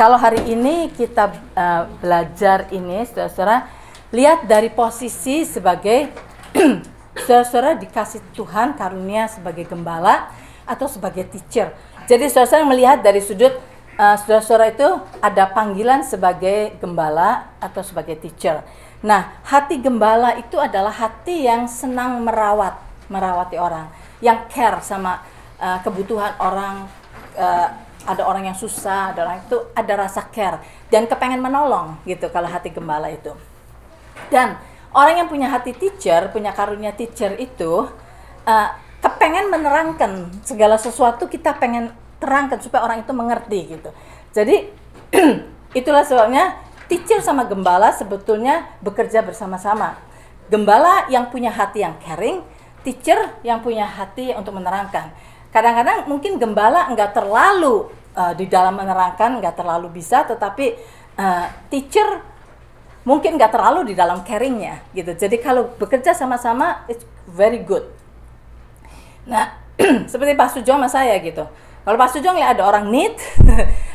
kalau hari ini kita belajar ini, saudara-saudara, lihat dari posisi sebagai saudara-saudara dikasih Tuhan karunia sebagai gembala atau sebagai teacher. Jadi saudara-saudara melihat dari sudut saudara-saudara itu ada panggilan sebagai gembala atau sebagai teacher. Nah, hati gembala itu adalah hati yang senang merawati orang, yang care sama kebutuhan orang. Ada orang yang susah, ada orang itu ada rasa care dan kepengen menolong gitu kalau hati gembala itu. Dan orang yang punya hati teacher, punya karunia teacher itu kepengen menerangkan segala sesuatu, kita pengen terangkan supaya orang itu mengerti gitu. Jadi itulah sebabnya teacher sama gembala sebetulnya bekerja bersama-sama. Gembala yang punya hati yang caring, teacher yang punya hati untuk menerangkan. Kadang-kadang mungkin gembala enggak terlalu di dalam menerangkan, enggak terlalu bisa, tetapi teacher mungkin enggak terlalu di dalam caringnya gitu. Jadi kalau bekerja sama-sama, it's very good. Nah, seperti Pak Sujong sama saya gitu. Kalau Pak Sujong lihat ada orang need,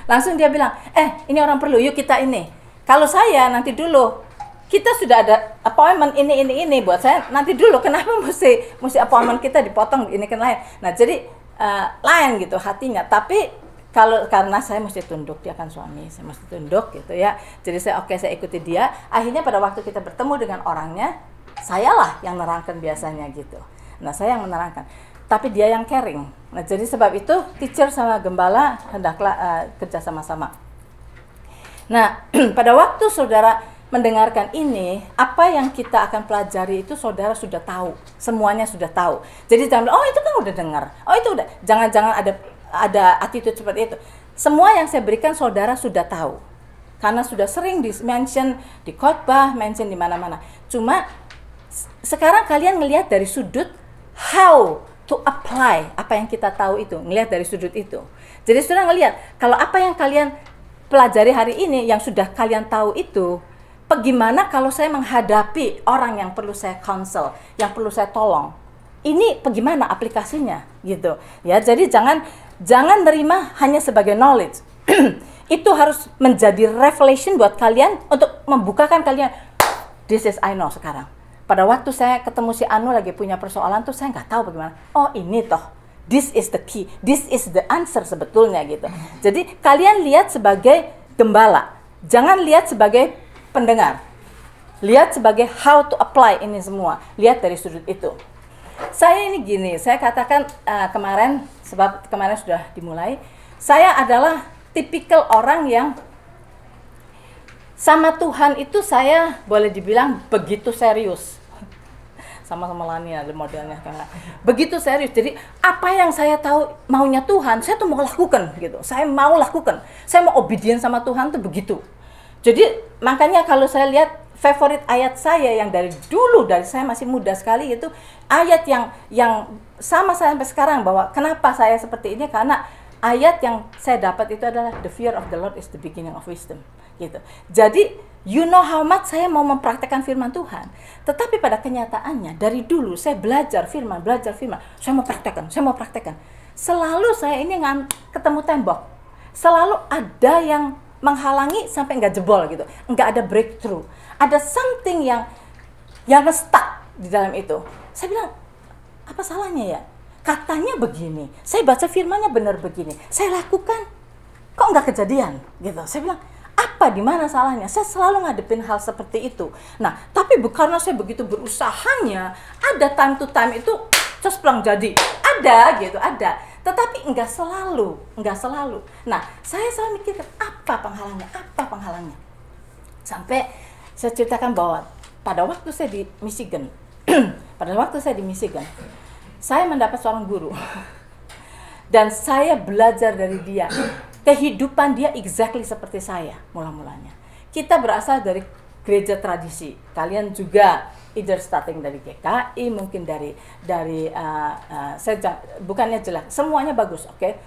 langsung dia bilang, ini orang perlu, yuk kita ini. Kalau saya nanti dulu, kita sudah ada appointment ini buat saya nanti dulu. Kenapa mesti appointment kita dipotong ini kan lain. Nah, jadi lain gitu hatinya. Tapi karena saya mesti tunduk, dia kan suami, saya mesti tunduk gitu ya. Jadi saya saya ikuti dia. Akhirnya pada waktu kita bertemu dengan orangnya, sayalah yang menerangkan biasanya gitu. Nah, saya yang menerangkan, tapi dia yang caring. Nah, jadi sebab itu teacher sama gembala hendaklah kerja sama-sama. Nah, pada waktu saudara mendengarkan ini, apa yang kita akan pelajari itu saudara sudah tahu, semuanya sudah tahu. Jadi jangan, itu kan udah dengar, itu udah, jangan ada attitude seperti itu. Semua yang saya berikan saudara sudah tahu, karena sudah sering di-mention di khotbah, mention di mana-mana. Cuma sekarang kalian ngelihat dari sudut how to apply apa yang kita tahu itu, ngelihat dari sudut itu. Jadi saudara ngelihat kalau apa yang kalian pelajari hari ini yang sudah kalian tahu itu, bagaimana kalau saya menghadapi orang yang perlu saya counsel, yang perlu saya tolong? Ini bagaimana aplikasinya gitu. Ya, jadi jangan nerima hanya sebagai knowledge. Itu harus menjadi revelation buat kalian untuk membukakan kalian. This is I know sekarang. Pada waktu saya ketemu si Anu lagi punya persoalan tuh saya nggak tahu bagaimana. Ini toh. This is the key. This is the answer sebetulnya gitu. Jadi kalian lihat sebagai gembala. Jangan lihat sebagai pendengar. Lihat sebagai how to apply ini semua. Lihat dari sudut itu. Saya ini gini, saya katakan kemarin, sebab kemarin sudah dimulai, saya adalah tipikal orang yang sama Tuhan itu saya boleh dibilang begitu serius. Sama-sama Lania modelnya kan. Begitu serius. Jadi apa yang saya tahu maunya Tuhan, saya tuh mau lakukan gitu. Saya mau lakukan. Saya mau obedient sama Tuhan tuh begitu. Jadi makanya kalau saya lihat favorit ayat saya yang dari dulu, dari saya masih muda sekali itu ayat yang sama saya sampai sekarang, bahwa kenapa saya seperti ini, karena ayat yang saya dapat itu adalah the fear of the Lord is the beginning of wisdom gitu. Jadi you know how much saya mau mempraktekkan firman Tuhan, tetapi pada kenyataannya dari dulu saya belajar firman, saya mau praktekkan. Selalu saya ini ketemu tembok, selalu ada yang menghalangi sampai nggak jebol gitu, nggak ada breakthrough, ada something yang stuck di dalam itu. Saya bilang, apa salahnya ya? Katanya begini, saya baca firmannya benar begini, saya lakukan, kok nggak kejadian gitu. Saya bilang, apa di mana salahnya? Saya selalu ngadepin hal seperti itu. Nah, tapi karena saya begitu berusahanya, ada time to time itu cesplong jadi. Ada gitu, ada. Tetapi enggak selalu. Nah, saya selalu mikirkan apa penghalangnya. Sampai saya ceritakan bahwa pada waktu saya di Michigan, saya mendapat seorang guru. Dan saya belajar dari dia. Kehidupan dia exactly seperti saya mula-mulanya. Kita berasal dari gereja tradisi. Kalian juga either starting dari GKI, mungkin dari saya bukannya jelek, semuanya bagus, oke?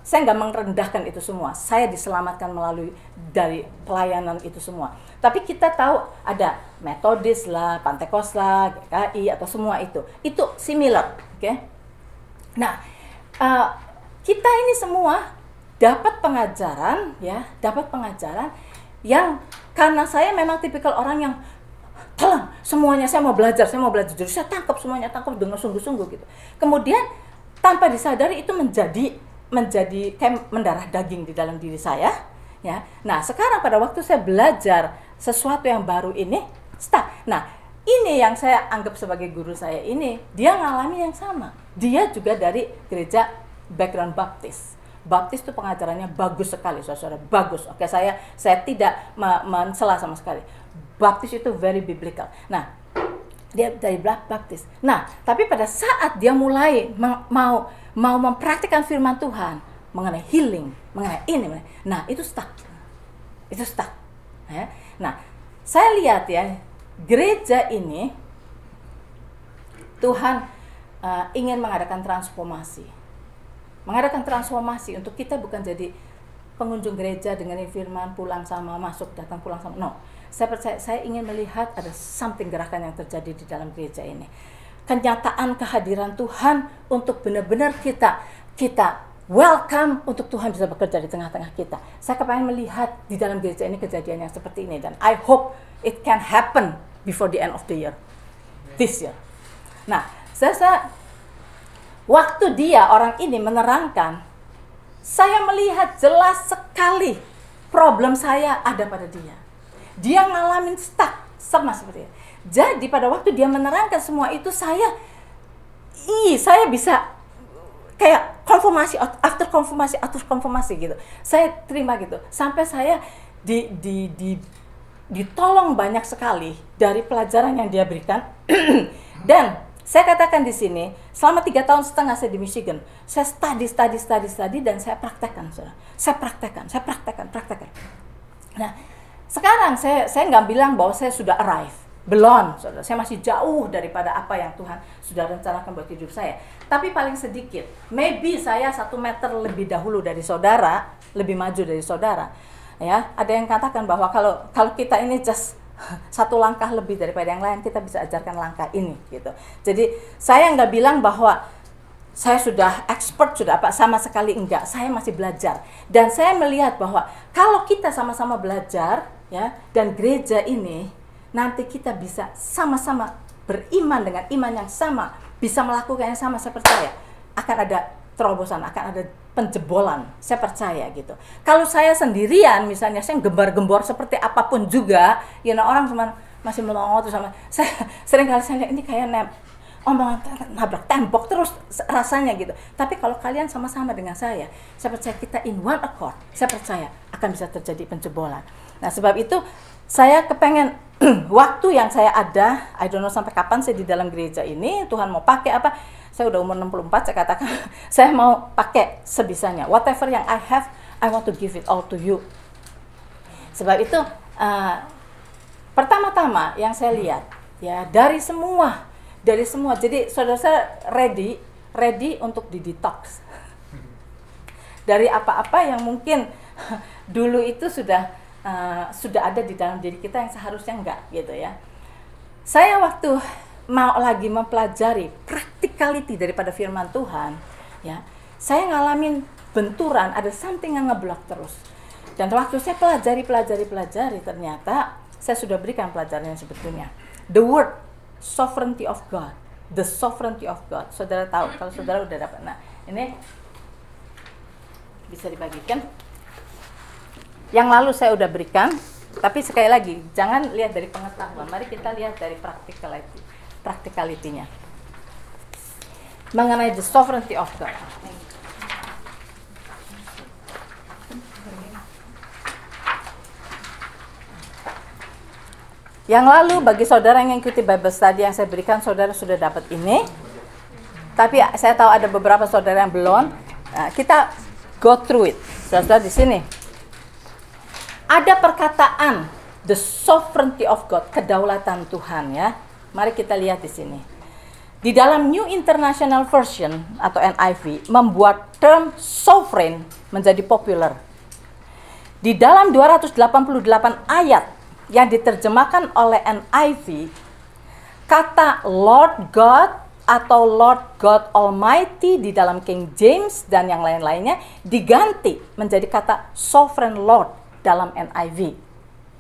Saya nggak merendahkan itu semua. Saya diselamatkan melalui dari pelayanan itu semua. Tapi kita tahu ada Metodis lah, Pentekost lah, GKI atau semua itu similar, oke? Nah, kita ini semua dapat pengajaran yang karena saya memang tipikal orang yang tolong semuanya saya mau belajar, jadi saya tangkap semuanya, tangkap dengan sungguh-sungguh gitu. Kemudian tanpa disadari itu menjadi kayak mendarah daging di dalam diri saya, ya. Nah, sekarang pada waktu saya belajar sesuatu yang baru ini, stuck. Nah, ini yang saya anggap sebagai guru saya ini, dia ngalami yang sama. Dia juga dari gereja background Baptis. Baptis itu pengajarannya bagus sekali, saudara, bagus. Oke, saya tidak mencela sama sekali. Baptis itu very biblical. Nah, dia dari Baptis. Nah, tapi pada saat dia mulai mau mempraktikkan firman Tuhan mengenai healing, mengenai ini, nah itu stuck. Ya. Nah, saya lihat ya, gereja ini Tuhan ingin mengadakan transformasi untuk kita bukan jadi pengunjung gereja dengan firman pulang sama masuk, datang pulang sama. No, saya percaya, saya ingin melihat ada something gerakan yang terjadi di dalam gereja ini. Kenyataan kehadiran Tuhan untuk benar-benar kita welcome untuk Tuhan bisa bekerja di tengah-tengah kita. Saya kepengen melihat di dalam gereja ini kejadian yang seperti ini, dan I hope it can happen before the end of the year, this year. Nah, saya waktu orang ini menerangkan, saya melihat jelas sekali problem saya ada pada dia. Dia ngalamin stuck sama seperti itu. Jadi pada waktu dia menerangkan semua itu, saya bisa kayak after konfirmasi gitu. Saya terima gitu. Sampai saya ditolong banyak sekali dari pelajaran yang dia berikan. Dan saya katakan di sini, selama 3,5 tahun saya di Michigan, saya study dan saya praktekkan, saudara. Saya praktekkan. Nah, sekarang saya nggak bilang bahwa saya sudah arrive, belum, saudara. Saya masih jauh daripada apa yang Tuhan sudah rencanakan buat hidup saya. Tapi paling sedikit, maybe saya 1 meter lebih dahulu dari saudara, lebih maju dari saudara. Ya, ada yang katakan bahwa kalau kita ini just 1 langkah lebih daripada yang lain, kita bisa ajarkan langkah ini gitu. Jadi saya nggak bilang bahwa saya sudah expert, sudah apa, sama sekali enggak. Saya masih belajar, dan saya melihat bahwa kalau kita sama-sama belajar, ya, dan gereja ini nanti kita bisa sama-sama beriman dengan iman yang sama, bisa melakukan yang sama. Saya percaya akan ada terobosan, akan ada penjebolan, saya percaya gitu. Kalau saya sendirian misalnya, saya gembar-gembor seperti apapun juga, ya, orang cuma masih melongo tuh sama saya. Sering kali saya lihat ini kayak omongan nabrak tembok terus rasanya gitu. Tapi kalau kalian sama-sama dengan saya percaya kita in one accord, saya percaya akan bisa terjadi penjebolan. Nah, sebab itu saya kepengen waktu yang saya ada, I don't know sampai kapan saya di dalam gereja ini, Tuhan mau pakai apa. Saya udah umur 64, saya katakan saya mau pakai sebisanya. Whatever yang I have, I want to give it all to you. Sebab itu pertama-tama yang saya lihat, ya, dari semua. Jadi saudara saya ready untuk di-detox. Dari apa-apa yang mungkin dulu itu sudah ada di dalam diri kita yang seharusnya enggak gitu ya. Saya waktu mau lagi mempelajari practicality daripada firman Tuhan, ya, saya ngalamin benturan, ada something yang ngeblok terus. Dan waktu saya pelajari, ternyata saya sudah berikan pelajaran yang sebetulnya. The word sovereignty of God, the sovereignty of God. Saudara tahu, kalau saudara udah dapat. Nah, ini bisa dibagikan. Yang lalu saya udah berikan, tapi sekali lagi jangan lihat dari pengetahuan. Mari kita lihat dari practicality-nya mengenai the sovereignty of God. Yang lalu bagi saudara yang mengikuti Bible study yang saya berikan, saudara sudah dapat ini. Tapi saya tahu ada beberapa saudara yang belum. Nah, kita go through it. Saudara di sini ada perkataan the sovereignty of God, kedaulatan Tuhan, ya. Mari kita lihat di sini. Di dalam New International Version atau NIV membuat term sovereign menjadi populer. Di dalam 288 ayat yang diterjemahkan oleh NIV, kata Lord God atau Lord God Almighty di dalam King James dan yang lain-lainnya diganti menjadi kata Sovereign Lord dalam NIV.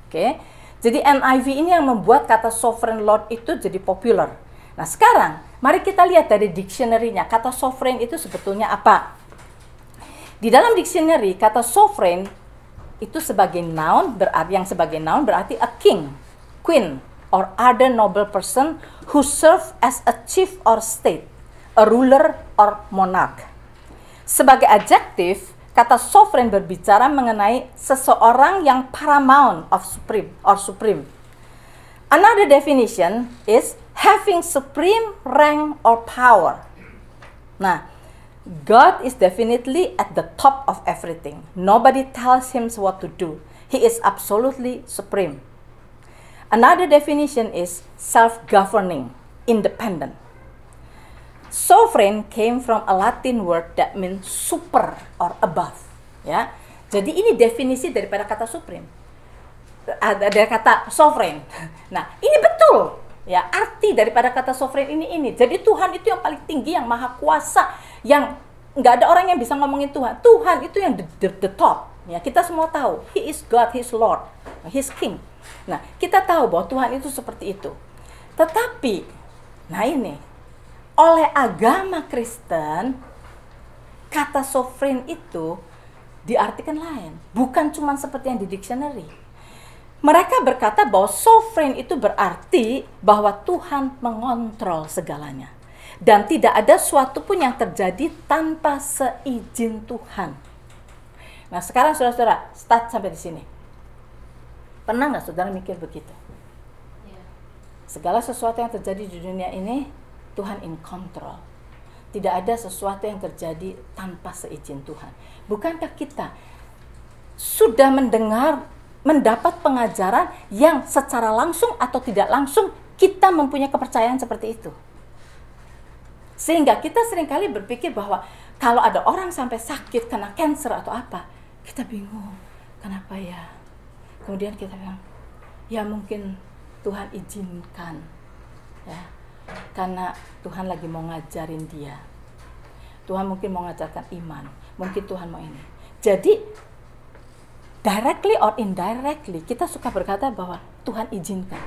Oke. Jadi NIV ini yang membuat kata Sovereign Lord itu jadi populer. Nah, sekarang mari kita lihat dari dictionary-nya, kata sovereign itu sebetulnya apa? Di dalam dictionary, kata sovereign itu sebagai noun, yang sebagai noun berarti a king, queen, or other noble person who serve as a chief or state, a ruler or monarch. Sebagai adjektif, kata sovereign berbicara mengenai seseorang yang paramount of supreme or supreme. Another definition is having supreme rank or power. Nah, God is definitely at the top of everything. Nobody tells him what to do. He is absolutely supreme. Another definition is self-governing, independent. Sovereign came from a Latin word that means super or above. Ya, jadi ini definisi daripada kata supreme. Ada kata sovereign. Nah, ini betul. Ya, arti daripada kata sovereign ini. Jadi Tuhan itu yang paling tinggi, yang maha kuasa, yang nggak ada orang yang bisa ngomongin Tuhan. Tuhan itu yang the top. Ya, kita semua tahu. He is God, He is Lord, He is King. Nah, kita tahu bahwa Tuhan itu seperti itu. Tetapi, nah ini, oleh agama Kristen, kata sovereign itu diartikan lain. Bukan cuma seperti yang di dictionary. Mereka berkata bahwa sovereign itu berarti bahwa Tuhan mengontrol segalanya. Dan tidak ada suatu pun yang terjadi tanpa seizin Tuhan. Nah, sekarang saudara-saudara, start sampai di sini. Pernah nggak saudara mikir begitu? Segala sesuatu yang terjadi di dunia ini, Tuhan in control. Tidak ada sesuatu yang terjadi tanpa seizin Tuhan. Bukankah kita sudah mendapat pengajaran yang secara langsung atau tidak langsung kita mempunyai kepercayaan seperti itu? Sehingga kita seringkali berpikir bahwa kalau ada orang sampai sakit kena cancer atau apa, kita bingung, kenapa ya? Kemudian kita bilang, ya mungkin Tuhan izinkan, ya, karena Tuhan lagi mau ngajarin dia. Tuhan mungkin mau ngajarkan iman, mungkin Tuhan mau ini. Jadi directly or indirectly kita suka berkata bahwa Tuhan izinkan.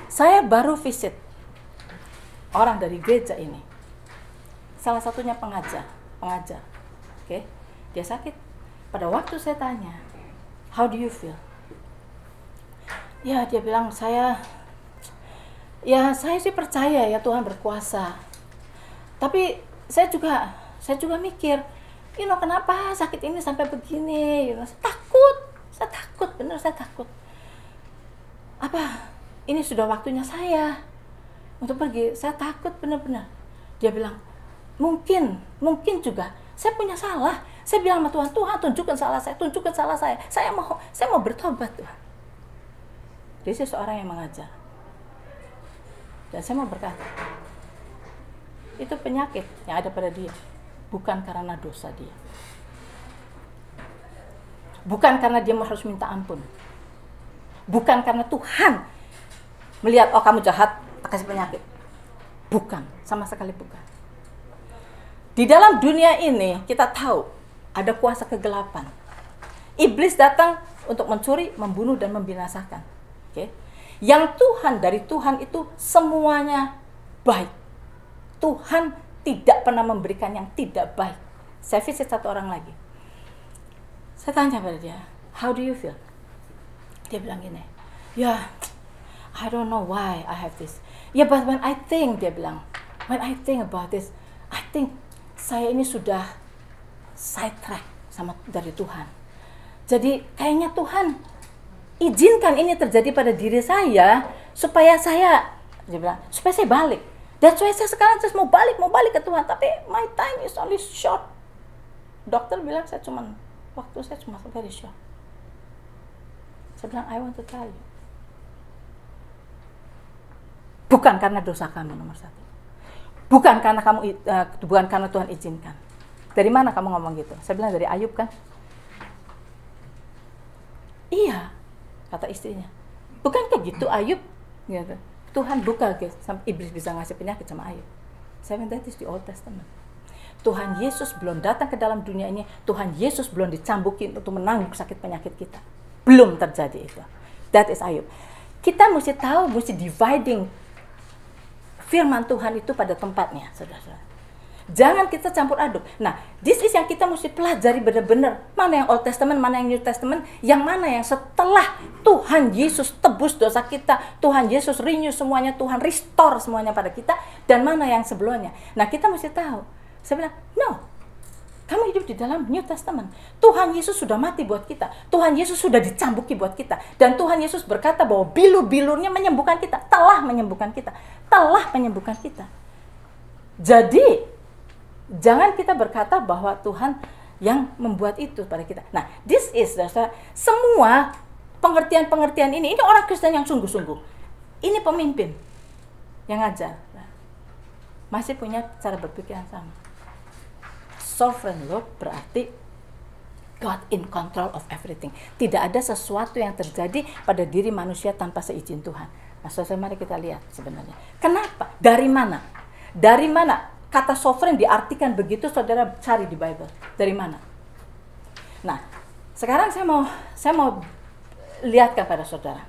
Saya baru visit orang dari gereja ini. Salah satunya pengajar. Oke. Dia sakit. Pada waktu saya tanya, how do you feel? Ya, dia bilang, saya sih percaya ya Tuhan berkuasa. Tapi saya juga mikir, kenapa sakit ini sampai begini? Saya takut, benar saya takut. Apa? Ini sudah waktunya saya untuk pergi. Saya takut benar-benar. Dia bilang, mungkin juga saya punya salah. Saya bilang sama Tuhan, Tuhan tunjukkan salah saya. Saya mau bertobat, Tuhan. Dia seorang yang mengajar. Dan saya mau berkata, itu penyakit yang ada pada dia, bukan karena dosa dia. Bukan karena dia harus minta ampun. Bukan karena Tuhan melihat, oh kamu jahat, tak kasih penyakit. Bukan, sama sekali bukan. Di dalam dunia ini kita tahu ada kuasa kegelapan. Iblis datang untuk mencuri, membunuh, dan membinasakan. Oke? Yang dari Tuhan itu semuanya baik. Tuhan tidak pernah memberikan yang tidak baik. Saya visit satu orang lagi. Saya tanya pada dia, how do you feel? Dia bilang gini, I don't know why I have this. But when I think, dia bilang, when I think about this, I think saya ini sudah sidetrack dari Tuhan. Jadi kayaknya Tuhan izinkan ini terjadi pada diri saya supaya saya balik. That's why saya sekarang mau balik ke Tuhan, tapi my time is only short. Dokter bilang waktu saya cuma very short. Saya bilang, I want to tell you. Bukan karena dosa kamu nomor satu. Bukan karena Tuhan izinkan. Dari mana kamu ngomong gitu? Saya bilang dari Ayub kan? Iya, kata istrinya. Bukankah gitu Ayub? Gitu. Tuhan buka gitu, sampai iblis bisa ngasih penyakit sama Ayub. That is the Old Testament. Tuhan Yesus belum datang ke dalam dunia ini, Tuhan Yesus belum dicambukin untuk menanggung sakit penyakit kita. Belum terjadi itu. That is Ayub. Kita mesti tahu, mesti dividing firman Tuhan itu pada tempatnya, saudara-saudara. Jangan kita campur aduk. Nah, this is yang kita mesti pelajari benar-benar. Mana yang Old Testament, mana yang New Testament, yang mana yang setelah Tuhan Yesus tebus dosa kita, Tuhan Yesus renew semuanya, Tuhan restore semuanya pada kita, dan mana yang sebelumnya. Nah, kita mesti tahu. Saya bilang, no, kamu hidup di dalam New Testament. Tuhan Yesus sudah mati buat kita. Tuhan Yesus sudah dicambuki buat kita. Dan Tuhan Yesus berkata bahwa bilur-bilurnya menyembuhkan kita. Telah menyembuhkan kita. Telah menyembuhkan kita. Jadi, jangan kita berkata bahwa Tuhan yang membuat itu pada kita. Nah, this is, semua pengertian-pengertian ini orang Kristen yang sungguh-sungguh. Ini pemimpin yang ngajar. Masih punya cara berpikir yang sama. Sovereign Lord berarti God in control of everything. Tidak ada sesuatu yang terjadi pada diri manusia tanpa seizin Tuhan. Nah, saudara, mari kita lihat sebenarnya. Kenapa? Dari mana? Dari mana kata sovereign diartikan begitu? Saudara cari di Bible. Dari mana? Nah, sekarang saya mau lihatkan pada saudara.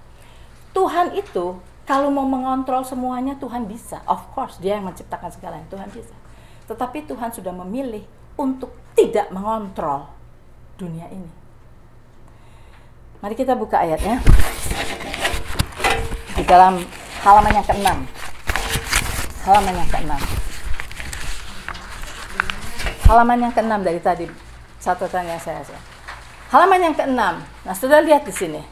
Tuhan itu kalau mau mengontrol semuanya, Tuhan bisa. Of course, Dia yang menciptakan segalanya. Tuhan bisa. Tetapi Tuhan sudah memilih untuk tidak mengontrol dunia ini. Mari kita buka ayatnya. Di dalam halaman yang ke-6. Halaman yang ke-6. Halaman yang ke-6 dari tadi catatan yang saya. Halaman yang ke-6. Nah, sudah lihat di sini.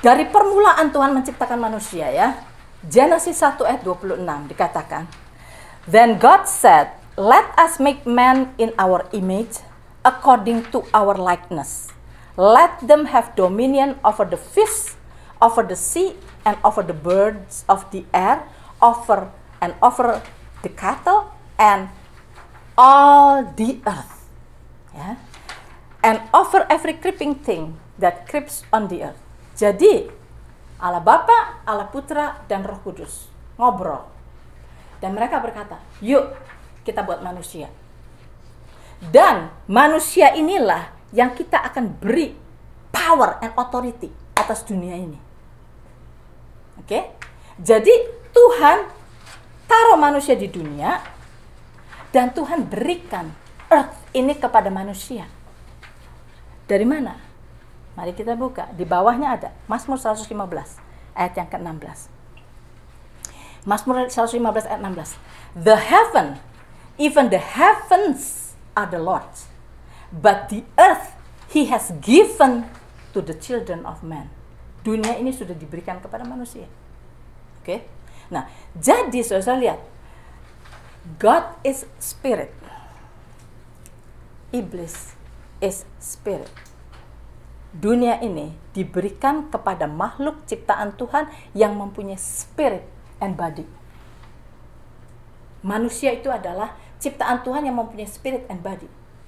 Dari permulaan Tuhan menciptakan manusia, ya. Genesis 1 ayat 26 dikatakan, "Then God said, let us make man in our image, according to our likeness. Let them have dominion over the fish, over the sea, and over the birds of the air, over the cattle, and all the earth." Ya. And over every creeping thing that creeps on the earth. Jadi, Allah Bapa, Allah Putra, dan Roh Kudus ngobrol. Dan mereka berkata, yuk kita buat manusia. Dan manusia inilah yang kita akan beri power and authority atas dunia ini. Oke? Jadi Tuhan taruh manusia di dunia dan Tuhan berikan earth ini kepada manusia. Dari mana? Mari kita buka. Di bawahnya ada Mazmur 115 ayat yang ke-16. Mazmur 115 ayat 16. The heaven, even the heavens are the Lord's, but the earth He has given to the children of man. Dunia ini sudah diberikan kepada manusia. Oke? Nah, jadi saudara lihat, God is spirit. Iblis is spirit. Dunia ini diberikan kepada makhluk ciptaan Tuhan yang mempunyai spirit and body. Manusia itu adalah ciptaan Tuhan yang mempunyai spirit and body.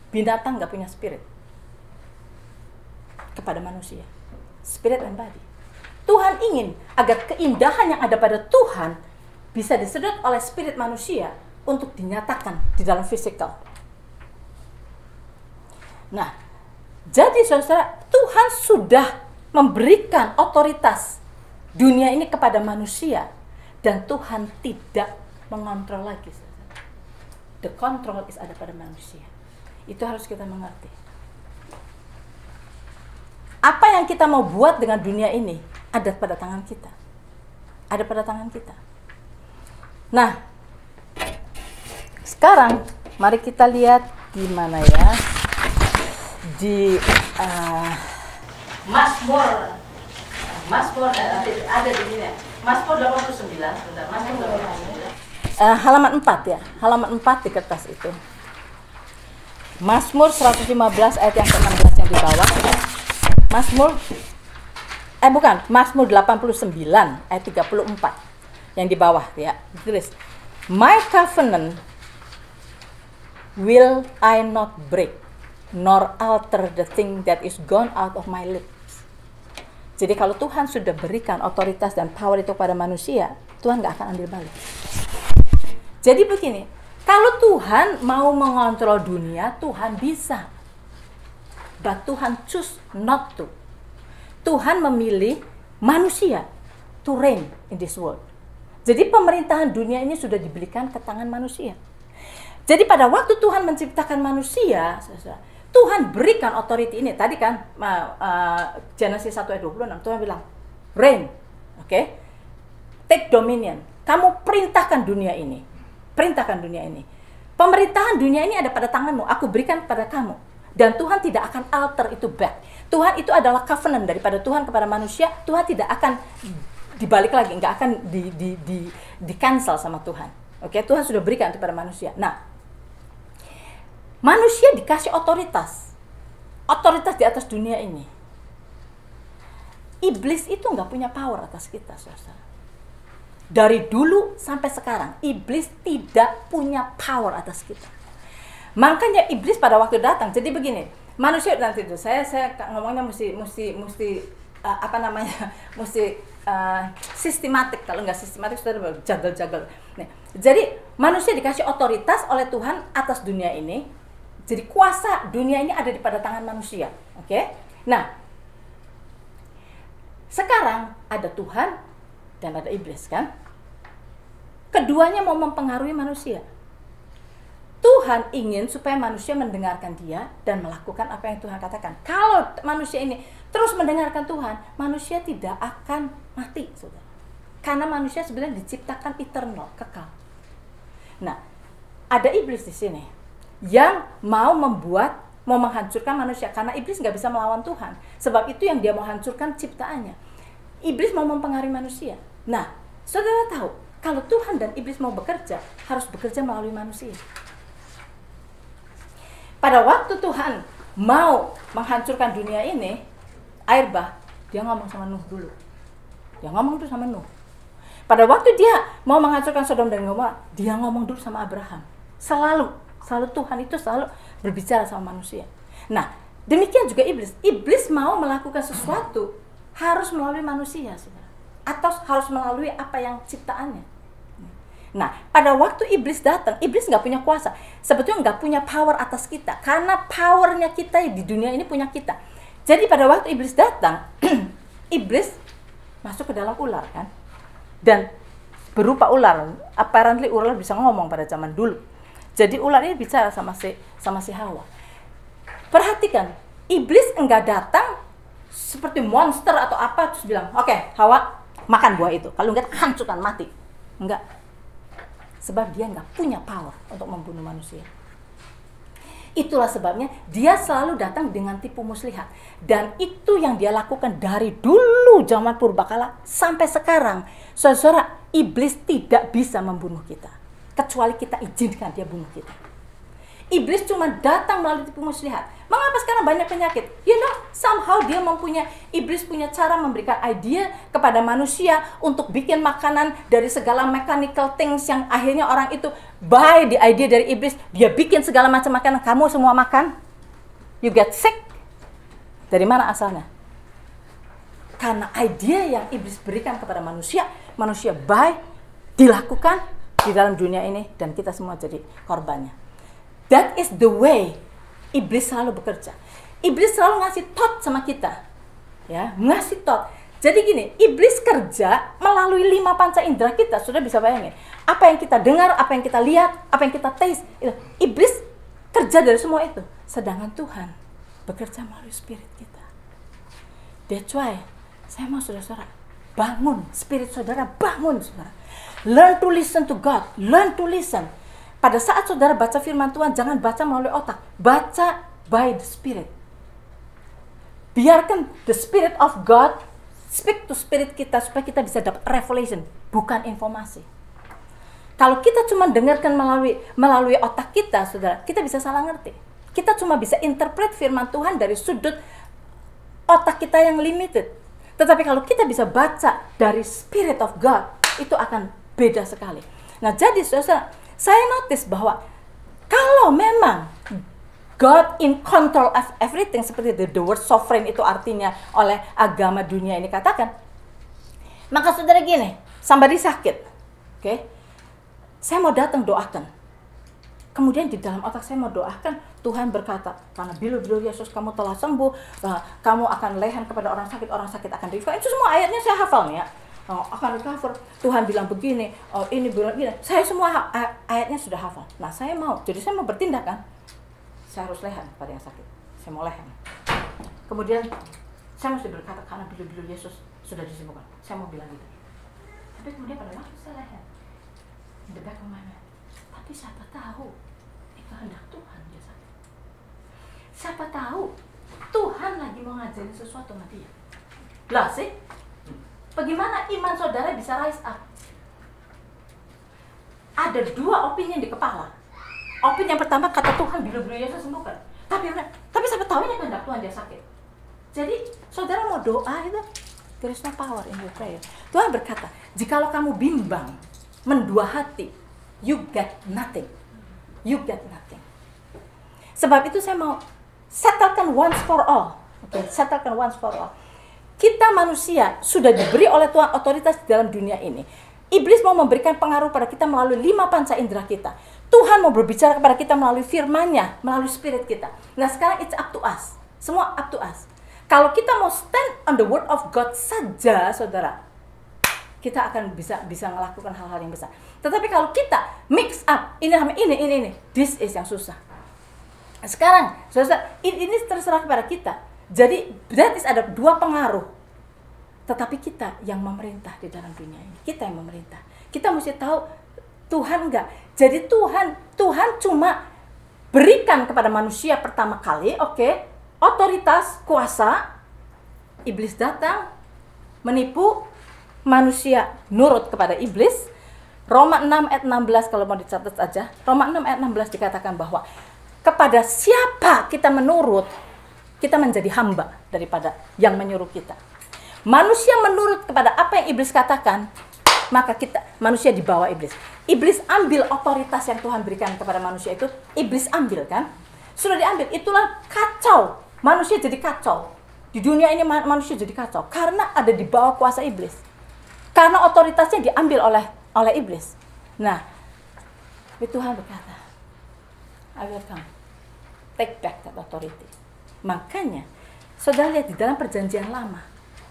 Binatang nggak punya spirit kepada manusia. Spirit and body. Tuhan ingin agar keindahan yang ada pada Tuhan bisa disedot oleh spirit manusia untuk dinyatakan di dalam fisikal. Nah, jadi saudara, Tuhan sudah memberikan otoritas dunia ini kepada manusia dan Tuhan tidak mengontrol lagi. Saudara. The control is ada pada manusia. Itu harus kita mengerti. Apa yang kita mau buat dengan dunia ini ada pada tangan kita. Ada pada tangan kita. Nah, sekarang mari kita lihat di mana ya. Di Mazmur ada di sini ya. Mazmur 89, bentar, Mazmur 89. Halaman 4 ya. Halaman 4 di kertas itu. Mazmur 115 ayat yang ke-16 yang di bawah. Mazmur 89 ayat 34 yang di bawah ya. Tulis, "My covenant will I not break, nor alter the thing that is gone out of my lips." Jadi kalau Tuhan sudah berikan otoritas dan power itu pada manusia, Tuhan nggak akan ambil balik. Jadi begini, kalau Tuhan mau mengontrol dunia, Tuhan bisa. But Tuhan choose not to. Tuhan memilih manusia to reign in this world. Jadi pemerintahan dunia ini sudah diberikan ke tangan manusia. Jadi pada waktu Tuhan menciptakan manusia, Tuhan berikan authority ini. Tadi kan Genesis 1 ayat 26, Tuhan bilang, reign, oke? Take dominion. Kamu perintahkan dunia ini. Perintahkan dunia ini. Pemerintahan dunia ini ada pada tanganmu. Aku berikan kepada kamu. Dan Tuhan tidak akan alter itu back. Tuhan itu adalah covenant daripada Tuhan kepada manusia. Tuhan tidak akan dibalik lagi, nggak akan di cancel sama Tuhan. Oke, Tuhan sudah berikan kepada manusia. Nah, manusia dikasih otoritas di atas dunia ini. Iblis itu nggak punya power atas kita, saudara. Dari dulu sampai sekarang, iblis tidak punya power atas kita. Makanya iblis pada waktu datang, jadi begini, manusia nanti itu saya ngomongnya mesti sistematik. Kalau nggak sistematik sudah jagel-jagel. Nah, jadi manusia dikasih otoritas oleh Tuhan atas dunia ini. Jadi kuasa dunia ini ada di pada tangan manusia. Oke? Nah, sekarang ada Tuhan dan ada iblis, kan? Keduanya mau mempengaruhi manusia. Tuhan ingin supaya manusia mendengarkan dia dan melakukan apa yang Tuhan katakan. Kalau manusia ini terus mendengarkan Tuhan, manusia tidak akan mati, saudara. Karena manusia sebenarnya diciptakan eternal, kekal. Nah, ada iblis di sini yang mau menghancurkan manusia. Karena iblis nggak bisa melawan Tuhan. Sebab itu yang dia mau hancurkan ciptaannya. Iblis mau mempengaruhi manusia. Nah, saudara tahu, kalau Tuhan dan iblis mau bekerja, harus bekerja melalui manusia. Pada waktu Tuhan mau menghancurkan dunia ini, air bah, dia ngomong sama Nuh dulu. Dia ngomong dulu sama Nuh. Pada waktu dia mau menghancurkan Sodom dan Gomora, dia ngomong dulu sama Abraham. Selalu Tuhan itu selalu berbicara sama manusia. Nah, demikian juga iblis. Iblis mau melakukan sesuatu harus melalui manusia, saudara. Atau harus melalui apa yang ciptaannya. Nah, pada waktu iblis datang, iblis nggak punya kuasa. Sebetulnya nggak punya power atas kita. Karena powernya kita di dunia ini punya kita. Jadi pada waktu iblis datang, iblis masuk ke dalam ular, kan? Dan berupa ular. Apparently ular bisa ngomong pada zaman dulu. Jadi ular ini bicara sama si Hawa. Perhatikan, iblis enggak datang seperti monster atau apa terus bilang, oke, Hawa, makan buah itu. Kalau enggak, hancurkan, mati. Enggak. Sebab dia enggak punya power untuk membunuh manusia. Itulah sebabnya dia selalu datang dengan tipu muslihat. Dan itu yang dia lakukan dari dulu zaman purbakala sampai sekarang. Saudara, iblis tidak bisa membunuh kita. Kecuali kita izinkan dia bunuh kita. Iblis cuma datang melalui tipu muslihat. Mengapa sekarang banyak penyakit? Somehow iblis punya cara memberikan ide kepada manusia untuk bikin makanan dari segala mechanical things yang akhirnya orang itu buy the idea dari iblis. Dia bikin segala macam makanan, kamu semua makan, you get sick. Dari mana asalnya? Karena ide yang iblis berikan kepada manusia buy, dilakukan di dalam dunia ini, dan kita semua jadi korbannya. That is the way iblis selalu bekerja. Iblis selalu ngasih thought sama kita. Ya, ngasih thought. Jadi gini, iblis kerja melalui 5 panca indera kita. Sudah bisa bayangin. Apa yang kita dengar, apa yang kita lihat, apa yang kita taste. Iblis kerja dari semua itu. Sedangkan Tuhan bekerja melalui spirit kita. That's why saya mau saudara-saudara bangun. Spirit saudara bangun, saudara. Learn to listen to God. Learn to listen. Pada saat saudara baca firman Tuhan, jangan baca melalui otak. Baca by the Spirit. Biarkan the Spirit of God speak to spirit kita supaya kita bisa dapat revelation, bukan informasi. Kalau kita cuma dengarkan melalui otak kita, saudara, kita bisa salah ngerti. Kita cuma bisa interpret firman Tuhan dari sudut otak kita yang limited. Tetapi kalau kita bisa baca dari Spirit of God, itu akan beda sekali. Nah, jadi saudara, saya notice bahwa kalau memang God in control of everything, seperti the word sovereign itu artinya oleh agama dunia ini katakan, maka saudara gini, somebody sakit, okay? saya mau datang doakan. Kemudian di dalam otak saya mau doakan, Tuhan berkata, karena bilu-bilu Yesus kamu telah sembuh, kamu akan lehan kepada orang sakit akan recover. Itu semua ayatnya saya hafal nih ya. Akan recover, Tuhan bilang begini, ini bilang begini. Saya semua ayatnya sudah hafal. Nah saya mau, jadi saya mau bertindak kan. Saya harus lehan pada yang sakit. Saya mau lehan. Kemudian saya mesti berkata, karena bilu-bilu Yesus sudah disembuhkan. Saya mau bilang gitu. Tapi kemudian pada waktu saya lehan, in the back of my mind, tapi siapa tahu itu hendak Tuhan dia sakit. Siapa tahu Tuhan lagi mau ngajarin sesuatu sama dia. Lah sih, bagaimana iman saudara bisa rise up? Ada dua opini di kepala. Opini yang pertama kata Tuhan bilu-bilu Yesus sembuhkan. Tapi siapa tahu ini hendak Tuhan dia sakit. Jadi saudara mau doa itu, there is no power in your prayer. Tuhan berkata, jikalau kamu bimbang, mendua hati, you get nothing. You get nothing. Sebab itu saya mau settlekan once for all. Okay, settlekan once for all. Kita manusia sudah diberi oleh Tuhan otoritas di dalam dunia ini. Iblis mau memberikan pengaruh pada kita melalui 5 panca indera kita. Tuhan mau berbicara kepada kita melalui firman-Nya, melalui spirit kita. Nah sekarang it's up to us. Semua up to us. Kalau kita mau stand on the word of God saja, saudara, kita akan bisa melakukan hal-hal yang besar. Tetapi kalau kita mix up, ini, this is yang susah. Sekarang, saudara, ini terserah kepada kita. Jadi, that is ada dua pengaruh. Tetapi kita yang memerintah di dalam dunia ini. Kita yang memerintah. Kita mesti tahu, Tuhan enggak. Jadi Tuhan cuma berikan kepada manusia pertama kali, otoritas, kuasa. Iblis datang, menipu, manusia nurut kepada iblis. Roma 6 ayat 16 kalau mau dicatat aja. Roma 6 ayat 16 dikatakan bahwa kepada siapa kita menurut, kita menjadi hamba daripada yang menyuruh kita. Manusia menurut kepada apa yang iblis katakan, maka manusia di bawah iblis. Iblis ambil otoritas yang Tuhan berikan kepada manusia itu, iblis ambil kan? Sudah diambil, itulah kacau. Manusia jadi kacau. Di dunia ini manusia jadi kacau karena ada di bawah kuasa iblis. Karena otoritasnya diambil oleh iblis. Nah, Tuhan berkata, I will come, take back that authority. Makanya, saudara lihat di dalam perjanjian lama,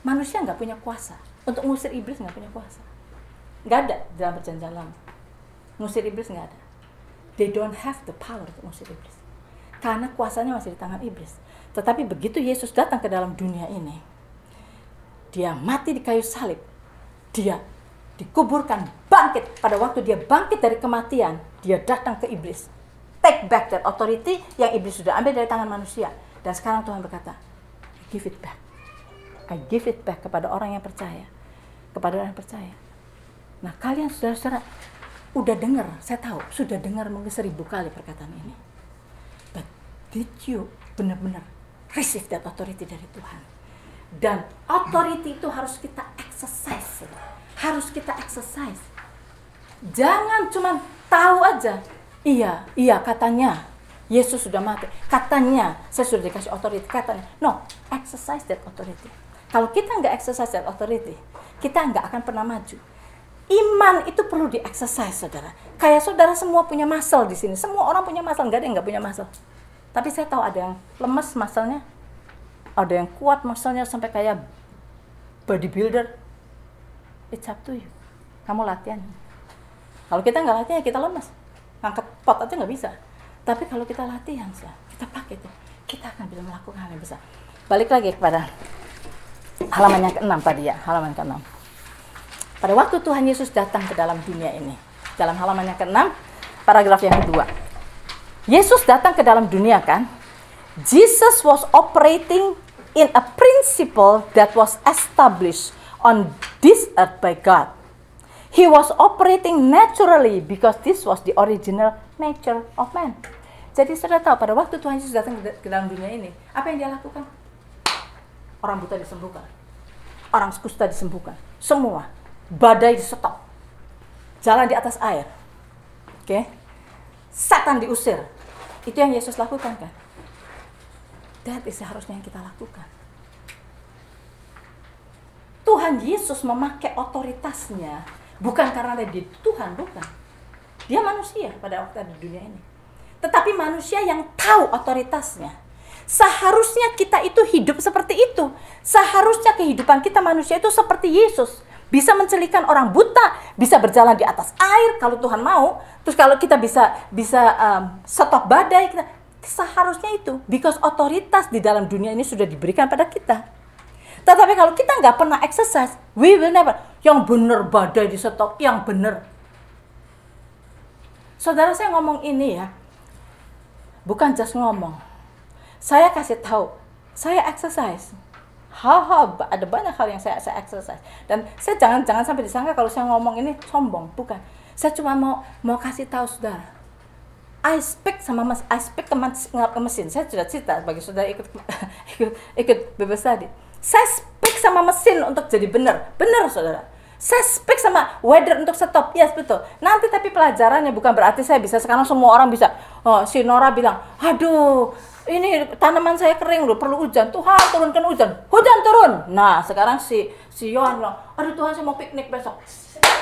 manusia nggak punya kuasa. Untuk ngusir iblis nggak punya kuasa. Nggak ada di dalam perjanjian lama. Ngusir iblis nggak ada. They don't have the power untuk ngusir iblis. Karena kuasanya masih di tangan iblis. Tetapi begitu Yesus datang ke dalam dunia ini, dia mati di kayu salib, dia dikuburkan, bangkit. Pada waktu dia bangkit dari kematian, dia datang ke iblis. Take back that authority yang iblis sudah ambil dari tangan manusia. Dan sekarang Tuhan berkata, give it back. I give it back kepada orang yang percaya. Kepada orang yang percaya. Nah kalian saudara-saudara, udah dengar, saya tahu, sudah dengar mungkin 1000 kali perkataan ini. But did you benar-benar receive that authority dari Tuhan? Dan authority itu harus kita exercise. Harus kita exercise. Jangan cuma tahu aja. Iya katanya Yesus sudah mati. Katanya saya sudah dikasih authority. Katanya. No, exercise that authority. Kalau kita nggak exercise that authority, kita nggak akan pernah maju. Iman itu perlu di-exercise, saudara. Kayak saudara semua punya muscle di sini. Semua orang punya muscle, nggak ada yang nggak punya muscle. Tapi saya tahu ada yang lemes muscle-nya, ada yang kuat muscle-nya sampai kayak bodybuilder. It's up to you. Kamu latihan. Kalau kita nggak latihan, kita lemes. Ngangkat pot aja nggak bisa. Tapi kalau kita latihan, kita pakai itu, kita akan bisa melakukan hal yang besar. Balik lagi kepada halaman yang ke-6 tadi ya, halaman ke-6. Pada waktu Tuhan Yesus datang ke dalam dunia ini, dalam halaman yang ke-6, paragraf yang kedua. Yesus datang ke dalam dunia kan? Jesus was operating in a principle that was established on this earth by God. He was operating naturally because this was the original nature of man. Jadi saudara tahu pada waktu Tuhan Yesus datang ke dalam dunia ini, apa yang dia lakukan? Orang buta disembuhkan, orang kusta disembuhkan, semua. Badai di stop, jalan di atas air, setan diusir. Itu yang Yesus lakukan kan? That is seharusnya yang kita lakukan. Tuhan Yesus memakai otoritasnya bukan karena dia Tuhan, bukan. Dia manusia pada waktu di dunia ini. Tetapi manusia yang tahu otoritasnya. Seharusnya kita itu hidup seperti itu. Seharusnya kehidupan kita manusia itu seperti Yesus. Bisa mencelikan orang buta, bisa berjalan di atas air kalau Tuhan mau. Terus kalau kita bisa stop badai, seharusnya itu. Because otoritas di dalam dunia ini sudah diberikan pada kita. Tetapi kalau kita nggak pernah exercise, we will never. Yang benar badai di stop, yang benar. Saudara, saya ngomong ini ya, bukan just ngomong. Saya kasih tahu, saya exercise. Ada banyak hal yang saya exercise. Dan saya jangan sampai disangka kalau saya ngomong ini sombong, bukan. Saya cuma mau kasih tahu saudara. I speak ke mesin. Saya sudah cerita bagi saudara ikut bebas tadi. Saya speak sama mesin untuk jadi benar saudara. Saya speak sama weather untuk stop, yes betul. Nanti tapi pelajarannya bukan berarti saya bisa sekarang semua orang bisa. Oh, si Nora bilang, aduh ini tanaman saya kering loh, perlu hujan. Tuhan turunkan hujan, hujan turun. Nah sekarang si Yohan bilang, aduh Tuhan saya mau piknik besok.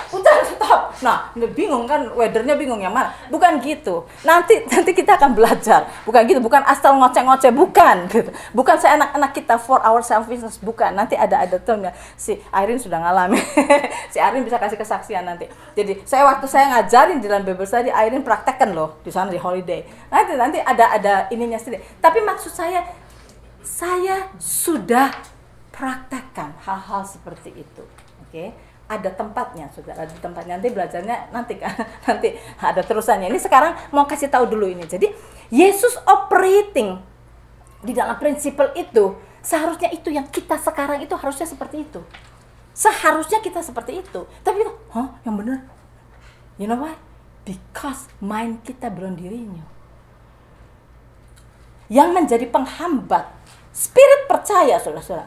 Hujan stop. Nah, bingung kan, weathernya bingung yang mana? Bukan gitu. Nanti kita akan belajar. Bukan gitu, bukan asal ngoceh-ngoceh, bukan gitu. Bukan saya anak-anak kita for our selfishness, bukan. Nanti ada termnya. Si Irene sudah ngalami. Si Irene bisa kasih kesaksian nanti. Jadi, waktu saya ngajarin di dalam Bible study, Irene praktekkan loh di sana di holiday. Nanti ada ininya sendiri. Tapi maksud saya sudah praktekkan hal-hal seperti itu. Oke? Ada tempatnya, saudara, ada tempatnya. Nanti belajarnya nanti kan, nanti ada terusannya. Ini sekarang mau kasih tahu dulu ini. Jadi Yesus operating di dalam prinsipal itu, seharusnya itu yang kita sekarang itu harusnya seperti itu. Seharusnya kita seperti itu. Tapi itu, yang benar? You know why? Because mind kita belum dirinya. Yang menjadi penghambat, spirit percaya, saudara-saudara.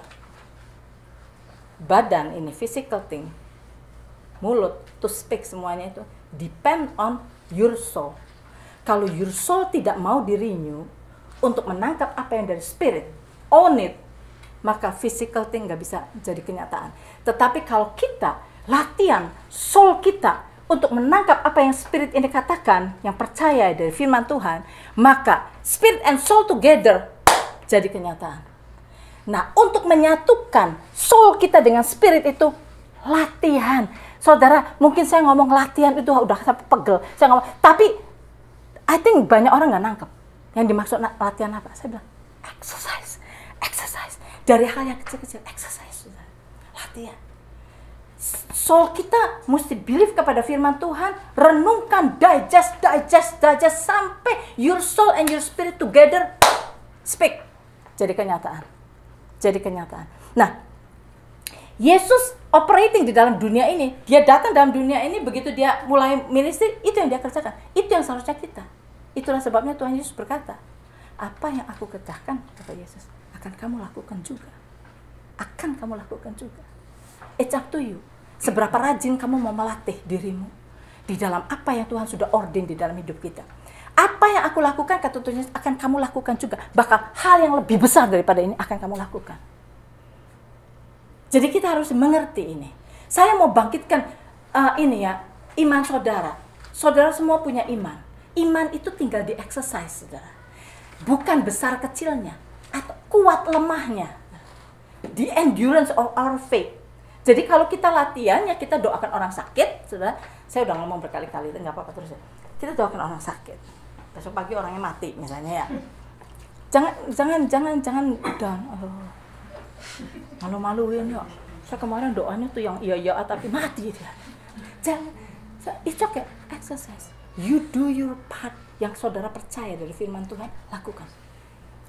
Badan ini, physical thing. Mulut, to speak semuanya itu depend on your soul. Kalau your soul tidak mau di-renew untuk menangkap apa yang dari spirit, own it, maka physical thing nggak bisa jadi kenyataan. Tetapi kalau kita latihan soul kita untuk menangkap apa yang spirit ini katakan, yang percaya dari firman Tuhan, maka spirit and soul together jadi kenyataan. Nah, untuk menyatukan soul kita dengan spirit itu latihan. Saudara, mungkin saya ngomong latihan itu udah sampai pegel. Saya ngomong, tapi I think banyak orang nggak nangkep. Yang dimaksud latihan apa? Saya bilang, exercise. Dari hal yang kecil-kecil, exercise. Saudara. Latihan. Soul kita mesti believe kepada firman Tuhan, renungkan, digest sampai your soul and your spirit together speak. Jadi kenyataan. Nah, Yesus operating di dalam dunia ini, dia datang dalam dunia ini, begitu dia mulai ministry, itu yang dia kerjakan. Itu yang seharusnya kita. Itulah sebabnya Tuhan Yesus berkata, apa yang aku kerjakan, kata Yesus, akan kamu lakukan juga. It's up to you. Seberapa rajin kamu mau melatih dirimu di dalam apa yang Tuhan sudah ordain di dalam hidup kita. Apa yang aku lakukan, kata Tuhan Yesus, akan kamu lakukan juga. Bahkan hal yang lebih besar daripada ini akan kamu lakukan. Jadi kita harus mengerti ini. Saya mau bangkitkan iman saudara. Saudara semua punya iman. Iman itu tinggal di exercise, saudara. Bukan besar kecilnya atau kuat lemahnya. The endurance of our faith. Jadi kalau kita latihan, ya kita doakan orang sakit, saudara. Saya udah ngomong berkali-kali, nggak apa-apa terus ya. Kita doakan orang sakit. Besok pagi orangnya mati misalnya ya. Jangan down. Malu-maluin ya. Saya kemarin doanya tuh yang iya tapi mati dia. Jangan. It's okay. Exercise. You do your part. Yang saudara percaya dari firman Tuhan, lakukan.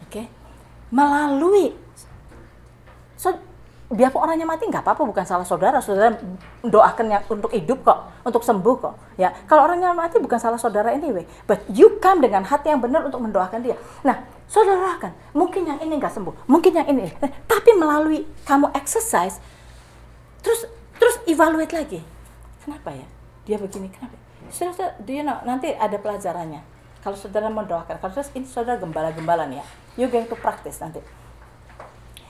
Oke? Melalui biarpun orangnya mati nggak apa-apa, bukan salah saudara. Saudara doakannya untuk hidup kok, untuk sembuh kok. Ya, kalau orangnya mati bukan salah saudara anyway. But you come dengan hati yang benar untuk mendoakan dia. Nah, saudara doakan. Mungkin yang ini nggak sembuh, mungkin yang ini. Tapi melalui kamu exercise, terus evaluate lagi. Kenapa ya? Dia begini, kenapa? Saudara, nanti ada pelajarannya. Kalau saudara mendoakan, kalau ini saudara gembala-gembalan ya, you going to practice nanti.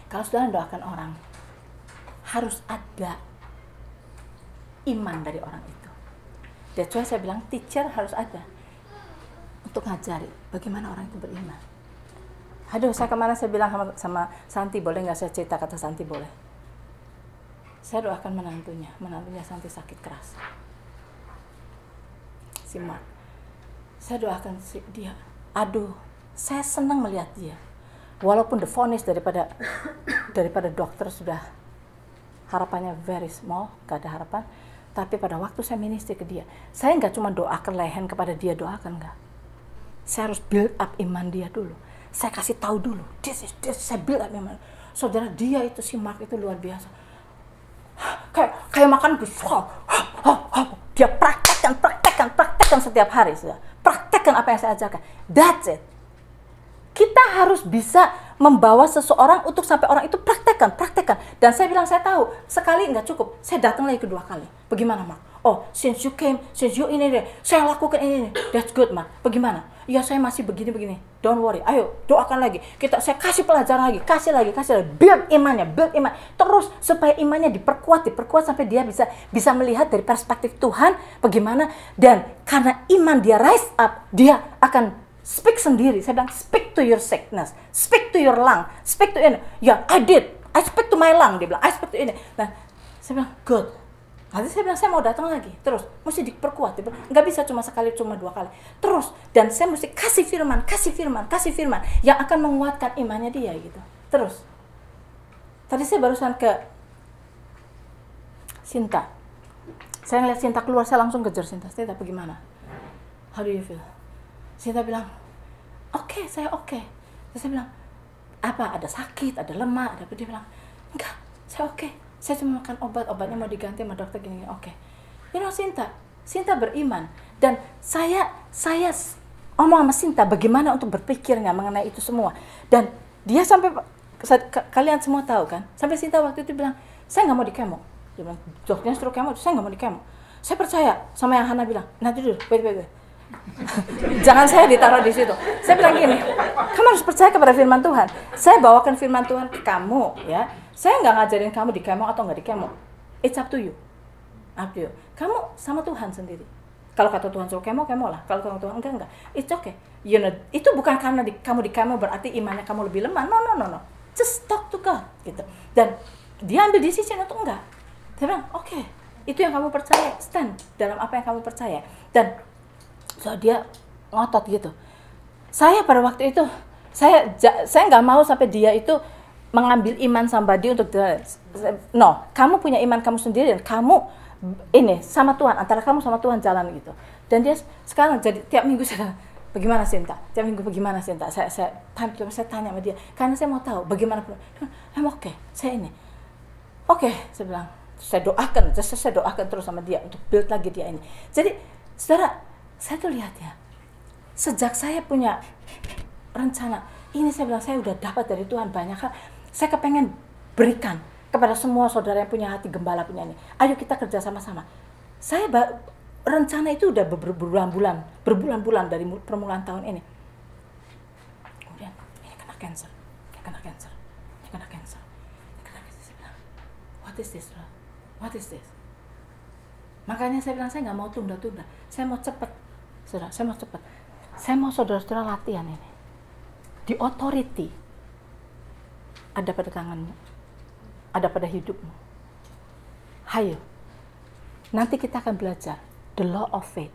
Kalau saudara mendoakan orang, harus ada iman dari orang itu. That's why saya bilang teacher harus ada untuk ngajari bagaimana orang itu beriman. Aduh, saya kemana saya bilang sama Santi, boleh nggak saya cerita, kata Santi boleh. Saya doakan menantunya Santi sakit keras, si Mark. Saya doakan dia. Aduh, saya senang melihat dia. Walaupun the voice daripada dokter sudah harapannya very small, gak ada harapan. Tapi pada waktu saya ministry ke dia, saya nggak cuma doakan lehen kepada dia, doakan nggak. Saya harus build up iman dia dulu. Saya kasih tahu dulu, this, saya build up iman. Saudara, dia itu si Mark itu luar biasa. Kayak makan besar. Dia praktekkan setiap hari. Praktekkan apa yang saya ajarkan. That's it. Kita harus bisa membawa seseorang untuk sampai orang itu praktekkan. Dan saya bilang, saya tahu, sekali nggak cukup. Saya datang lagi kedua kali. Bagaimana, Mark? Oh, since you ini deh, saya lakukan ini. That's good, Mark. Bagaimana? Ya, saya masih begini. Don't worry. Ayo, doakan lagi. Saya kasih pelajaran lagi. Kasih lagi. Build iman. Terus supaya imannya diperkuat sampai dia bisa melihat dari perspektif Tuhan bagaimana. Dan karena iman dia rise up, dia akan speak sendiri. Saya bilang, speak to your sickness, speak to your lung, speak to ini. Ya, I speak to my lung. Dia bilang, I speak to ini. Nah, saya bilang, good. Nanti saya bilang, saya mau datang lagi. Terus, mesti diperkuat. Nggak bisa cuma sekali, cuma 2 kali. Terus, dan saya mesti kasih firman. Yang akan menguatkan imannya dia gitu. Terus, tadi saya barusan ke Sinta. Saya ngeliat Sinta keluar, saya langsung kejar Sinta. Sinta, bagaimana? How do you feel? Sinta bilang, oke, saya oke. Terus saya bilang, apa? Ada sakit, ada lemah, ada apa? Dia bilang, enggak, saya oke. Saya cuma makan obatnya mau diganti sama dokter gini. Oke. You know, Sinta beriman. Dan saya omong sama Sinta bagaimana untuk berpikirnya mengenai itu semua. Dan dia sampai, kalian semua tahu kan, sampai Sinta waktu itu bilang, saya nggak mau di kemo. Dia bilang, dokternya suruh kemo, saya nggak mau di kemo. Saya percaya sama yang Hana bilang, nanti dulu, wait. Jangan saya ditaruh di situ. Saya bilang gini, kamu harus percaya kepada firman Tuhan. Saya bawakan firman Tuhan ke kamu, ya. Saya nggak ngajarin kamu di kemo atau nggak di kemo. It's up to you. Kamu sama Tuhan sendiri. Kalau kata Tuhan suruh kemo lah. Kalau kata Tuhan enggak. It's okay. You know, itu bukan karena kamu di kemo berarti imannya kamu lebih lemah. No. Just talk to God, gitu. Dan dia ambil decision untuk enggak. Dia bilang, oke, itu yang kamu percaya. Stand dalam apa yang kamu percaya. Dan so dia ngotot gitu. Saya pada waktu itu saya nggak mau sampai dia itu mengambil iman somebody untuk no, kamu punya iman kamu sendiri dan kamu ini sama Tuhan, antara kamu sama Tuhan jalan gitu. Dan dia sekarang jadi tiap minggu saya, bagaimana Sinta? Tiap minggu bagaimana Sinta? Saya tanya sama dia karena saya mau tahu bagaimana. Oke, saya ini. Oke, saya bilang, saya doakan terus sama dia untuk build lagi dia ini. Jadi, saudara, saya tuh lihat ya, sejak saya punya rencana ini, saya bilang saya udah dapat dari Tuhan banyak hal. Saya kepengen berikan kepada semua saudara yang punya hati gembala punya ini. Ayo kita kerja sama-sama. Saya rencana itu udah berbulan-bulan dari permulaan tahun ini. Kemudian ini kena cancer. Saya bilang, what is this? Makanya saya bilang saya nggak mau tunda-tunda. Saya mau cepat. Saya mau saudara-saudara latihan ini. The authority ada pada tanganmu, ada pada hidupmu. Hayo, nanti kita akan belajar the law of faith.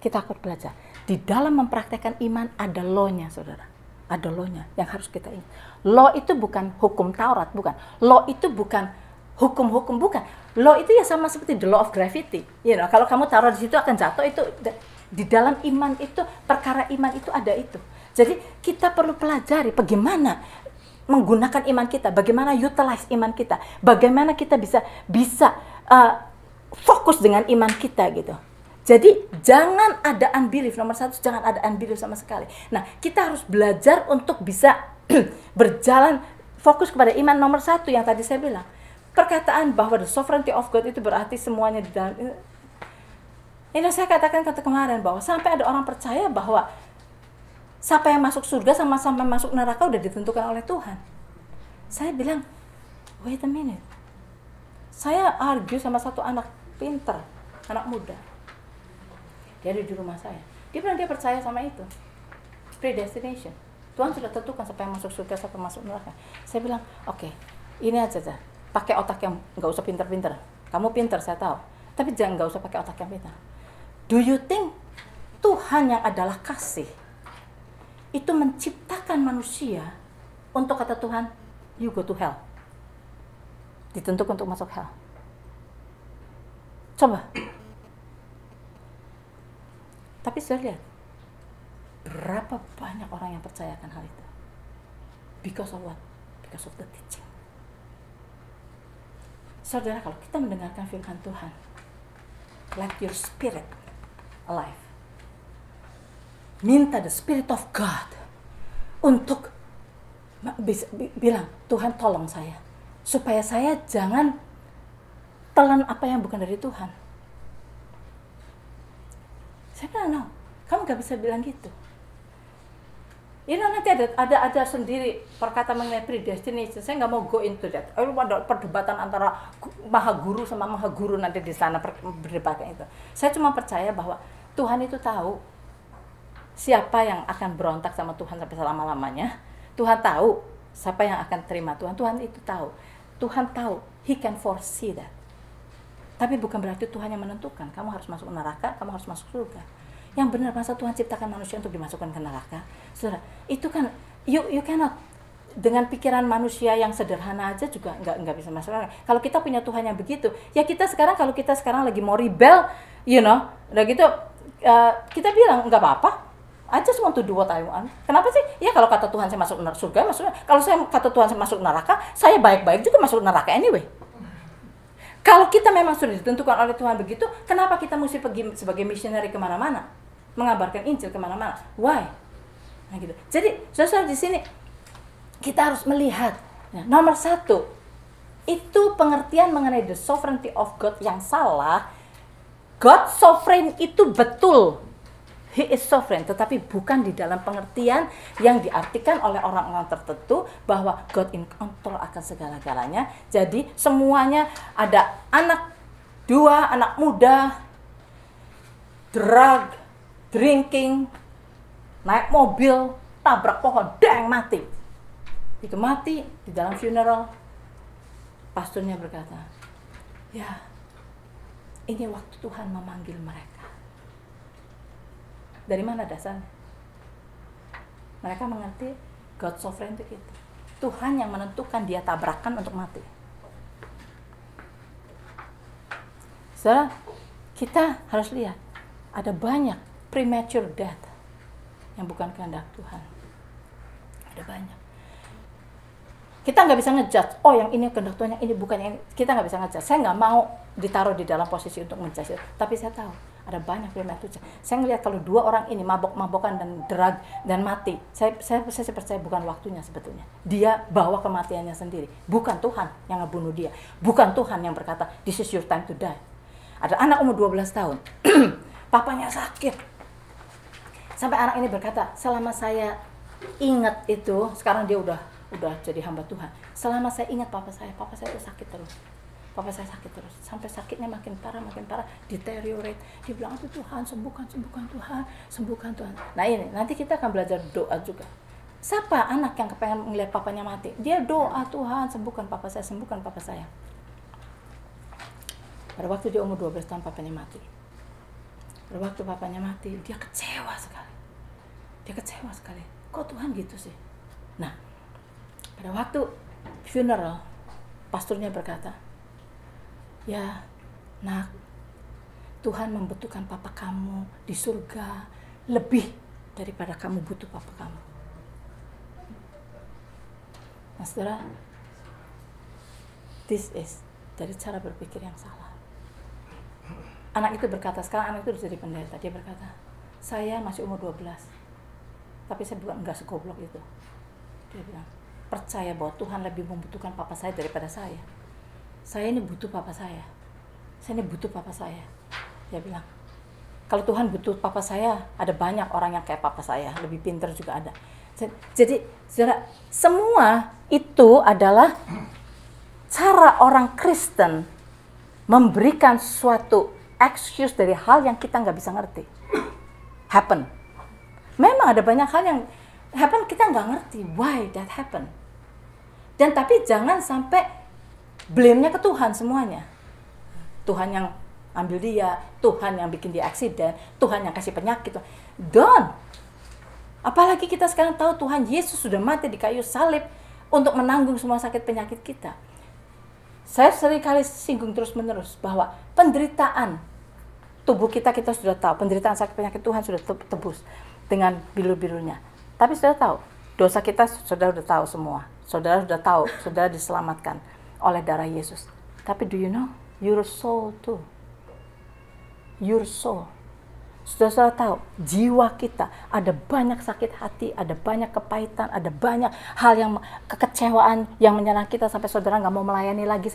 Kita akan belajar di dalam mempraktekkan iman ada law-nya, saudara. Ada law-nya yang harus kita ingat. Law itu bukan hukum Taurat, bukan. Law itu bukan hukum-hukum, bukan. Law itu ya sama seperti the law of gravity. You know, kalau kamu taruh di situ akan jatuh, itu di dalam iman itu, perkara iman itu ada itu. Jadi kita perlu pelajari bagaimana menggunakan iman kita, bagaimana utilize iman kita, bagaimana kita bisa fokus dengan iman kita gitu. Jadi jangan ada unbelief, nomor 1 jangan ada unbelief sama sekali. Nah, kita harus belajar untuk bisa berjalan fokus kepada iman. Nomor 1 yang tadi saya bilang, perkataan bahwa the sovereignty of God itu berarti semuanya di dalam. Ini saya katakan kemarin bahwa sampai ada orang percaya bahwa siapa yang masuk surga sama sampai masuk neraka udah ditentukan oleh Tuhan. Saya bilang, wait a minute. Saya argue sama satu anak pinter, anak muda. Dia ada di rumah saya. Dia bilang dia percaya sama itu. Predestination. Tuhan sudah tentukan siapa yang masuk surga, siapa yang masuk neraka. Saya bilang, oke, ini aja. Pakai otak yang nggak usah pinter-pinter. Kamu pinter, saya tahu. Tapi jangan nggak usah pakai otak yang pinter. Do you think Tuhan yang adalah kasih itu menciptakan manusia untuk kata Tuhan, you go to hell? Ditentukan untuk masuk hell. Coba. Tapi sudah lihat, berapa banyak orang yang percayakan hal itu? Because of what? Because of the teaching. Saudara, kalau kita mendengarkan firman Tuhan, let your spirit alive. Minta the Spirit of God untuk bilang, Tuhan tolong saya, supaya saya jangan telan apa yang bukan dari Tuhan. Saya bilang, no, kamu gak bisa bilang gitu. Nanti ada sendiri perkataan mengenai predestination. Saya nggak mau go into that. Ada perdebatan antara maha guru sama maha guru nanti di sana berdebatnya itu. Saya cuma percaya bahwa Tuhan itu tahu siapa yang akan berontak sama Tuhan sampai selama-lamanya. Tuhan tahu siapa yang akan terima Tuhan. Tuhan itu tahu. Tuhan tahu. He can foresee that. Tapi bukan berarti Tuhan yang menentukan. Kamu harus masuk neraka, kamu harus masuk surga. Yang benar, masa Tuhan ciptakan manusia untuk dimasukkan ke neraka? Saudara, itu kan you cannot, dengan pikiran manusia yang sederhana aja juga nggak bisa masuk neraka. Kalau kita punya Tuhan yang begitu, ya kalau kita sekarang lagi mau rebel, udah gitu kita bilang nggak apa-apa. I just want to do what I want. Kenapa sih? Ya kalau kata Tuhan saya masuk surga, masuk. Kalau saya kata Tuhan saya masuk neraka, saya baik-baik juga masuk neraka anyway. Kalau kita memang sudah ditentukan oleh Tuhan begitu, kenapa kita mesti pergi sebagai missionary kemana-mana? Mengabarkan Injil kemana-mana? Why? Nah gitu. Jadi, saudara di sini kita harus melihat. Nah, nomor satu, itu pengertian mengenai the sovereignty of God yang salah. God sovereign itu betul. He is sovereign, tetapi bukan di dalam pengertian yang diartikan oleh orang-orang tertentu bahwa God in control akan segala-galanya. Jadi semuanya ada anak muda, drug, drinking, naik mobil, tabrak pohon, dang, mati. Itu mati di dalam funeral. Pastornya berkata, ya ini waktu Tuhan memanggil mereka. Dari mana dasarnya? Mereka mengerti God sovereign itu gitu. Tuhan yang menentukan dia tabrakan untuk mati. Saudara, kita harus lihat ada banyak premature death yang bukan kehendak Tuhan. Ada banyak. Kita nggak bisa ngejudge, oh yang ini kehendak Tuhan, yang ini bukan, yang ini. Kita nggak bisa ngejudge. Saya nggak mau ditaruh di dalam posisi untuk menjudge. Tapi saya tahu ada banyak premature death. Saya ngelihat kalau dua orang ini mabok-mabokan dan drug dan mati, saya percaya bukan waktunya sebetulnya. Dia bawa kematiannya sendiri. Bukan Tuhan yang ngebunuh dia. Bukan Tuhan yang berkata, this is your time to die. Ada anak umur 12 tahun. Papanya sakit. Sampai anak ini berkata, selama saya ingat itu, sekarang dia udah jadi hamba Tuhan. Selama saya ingat papa saya itu sakit terus. Papa saya sakit terus. Sampai sakitnya makin parah, deteriorate. Dia bilang, aduh Tuhan, sembuhkan Tuhan, sembuhkan Tuhan. Nah ini, nanti kita akan belajar doa juga. Siapa anak yang kepengen melihat papanya mati? Dia doa, Tuhan, sembuhkan papa saya. Pada waktu dia umur 12 tahun, papanya mati. Pada waktu papanya mati, dia kecewa sekali. Kok Tuhan gitu sih? Nah, pada waktu funeral, pastornya berkata, ya, nak, Tuhan membutuhkan papa kamu di surga lebih daripada kamu butuh papa kamu. Nah, saudara, this is dari cara berpikir yang salah. Anak itu berkata, sekarang anak itu sudah jadi pendeta, dia berkata, saya masih umur 12, tapi saya bukan enggak segoblok itu. Dia bilang, percaya bahwa Tuhan lebih membutuhkan papa saya daripada saya. Saya ini butuh papa saya. Dia bilang, kalau Tuhan butuh papa saya, ada banyak orang yang kayak papa saya, lebih pintar juga ada. Jadi, saudara, semua itu adalah cara orang Kristen memberikan suatu excuse dari hal yang kita nggak bisa ngerti. happen. Memang ada banyak hal yang happen, kita nggak ngerti why that happen. Dan tapi jangan sampai blame-nya ke Tuhan semuanya. Tuhan yang ambil dia, Tuhan yang bikin dia aksiden, Tuhan yang kasih penyakit. Don't. Apalagi kita sekarang tahu Tuhan Yesus sudah mati di kayu salib untuk menanggung semua sakit penyakit kita. Saya sering kali singgung terus-menerus bahwa penderitaan tubuh kita sudah tahu, penderitaan sakit penyakit Tuhan sudah tebus dengan biru-birunya. Tapi sudah tahu, dosa kita sudah tahu semua. Saudara sudah tahu, saudara diselamatkan oleh darah Yesus. Tapi do you know, your soul too. Your soul. Saudara tahu, jiwa kita ada banyak sakit hati, ada banyak kepahitan, ada banyak hal yang kekecewaan yang menyerang kita sampai saudara nggak mau melayani lagi.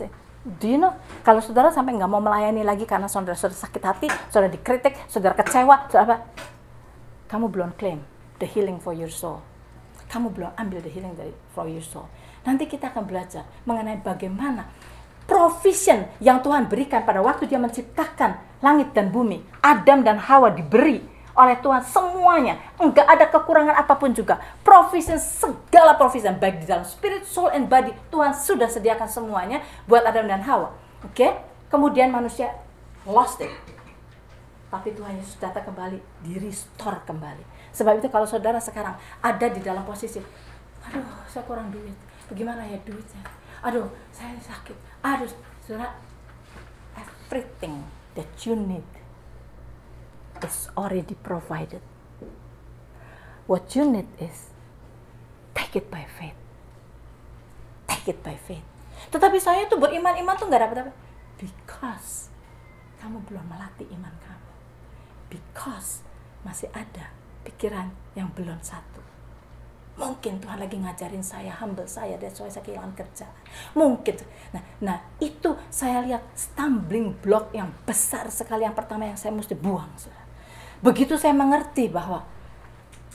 Do you know, kalau saudara sampai nggak mau melayani lagi karena saudara sakit hati, saudara dikritik, saudara kecewa, saudara apa? Kamu belum claim the healing for your soul. Kamu belum ambil the healing for your soul. Nanti kita akan belajar mengenai bagaimana provision yang Tuhan berikan pada waktu dia menciptakan langit dan bumi. Adam dan Hawa diberi oleh Tuhan semuanya. Enggak ada kekurangan apapun juga. Provision, segala provision, baik di dalam spirit, soul, and body. Tuhan sudah sediakan semuanya buat Adam dan Hawa. Oke? Kemudian manusia lost it. Tapi Tuhan Yesus datang kembali, di-restore kembali. Sebab itu kalau saudara sekarang ada di dalam posisi, aduh saya kurang duit, bagaimana ya duitnya? Aduh saya sakit, aduh saudara, everything that you need is already provided. What you need is take it by faith. Take it by faith. Tetapi saya tuh beriman tuh nggak dapat apa? Because kamu belum melatih iman kamu. Because masih ada pikiran yang belum satu. Mungkin Tuhan lagi ngajarin saya, humble saya, that's why saya kehilangan kerjaan. Mungkin. Nah, itu saya lihat stumbling block yang besar sekali. Yang pertama yang saya mesti buang. Begitu saya mengerti bahwa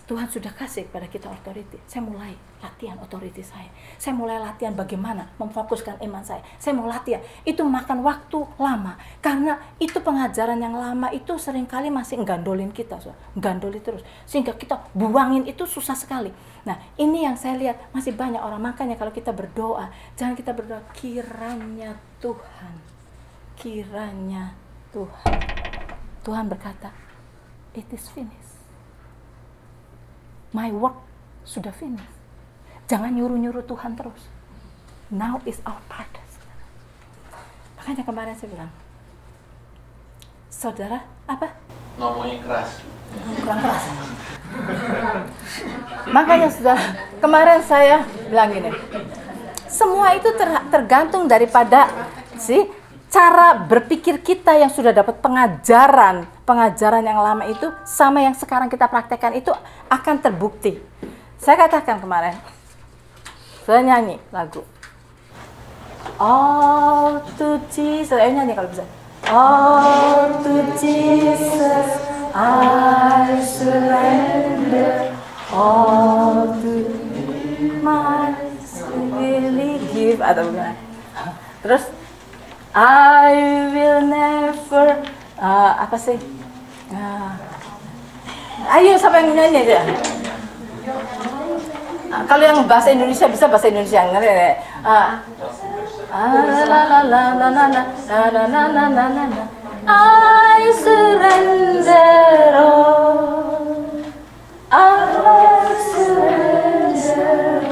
Tuhan sudah kasih kepada kita authority, saya mulai latihan authority saya. Saya mulai latihan bagaimana memfokuskan iman saya. Saya mau latihan. Itu makan waktu lama. Karena itu pengajaran yang lama itu seringkali masih gandolin kita. Gandoli terus. Sehingga kita buangin itu susah sekali. Nah, ini yang saya lihat masih banyak orang. Makanya kalau kita berdoa, jangan kita berdoa kiranya Tuhan. Kiranya Tuhan. Tuhan berkata, it is finished. My work sudah finish. Jangan nyuruh-nyuruh Tuhan terus. Now is our part. Makanya kemarin saya bilang, saudara, apa? Ngomongnya keras. Kurang keras. Makanya saudara, kemarin saya bilang gini, semua itu tergantung daripada cara berpikir kita yang sudah dapat pengajaran yang lama itu sama yang sekarang kita praktekkan itu akan terbukti. Saya katakan kemarin, saya nyanyi lagu All to Jesus, saya nyanyi kalau bisa. All to Jesus I surrender, all to my really give, atau gimana. Terus I will never apa sih? Ayo siapa yang nyanyi aja. Kalau yang bahasa Indonesia bisa bahasa Indonesia ngerti ya. I surrender all. I surrender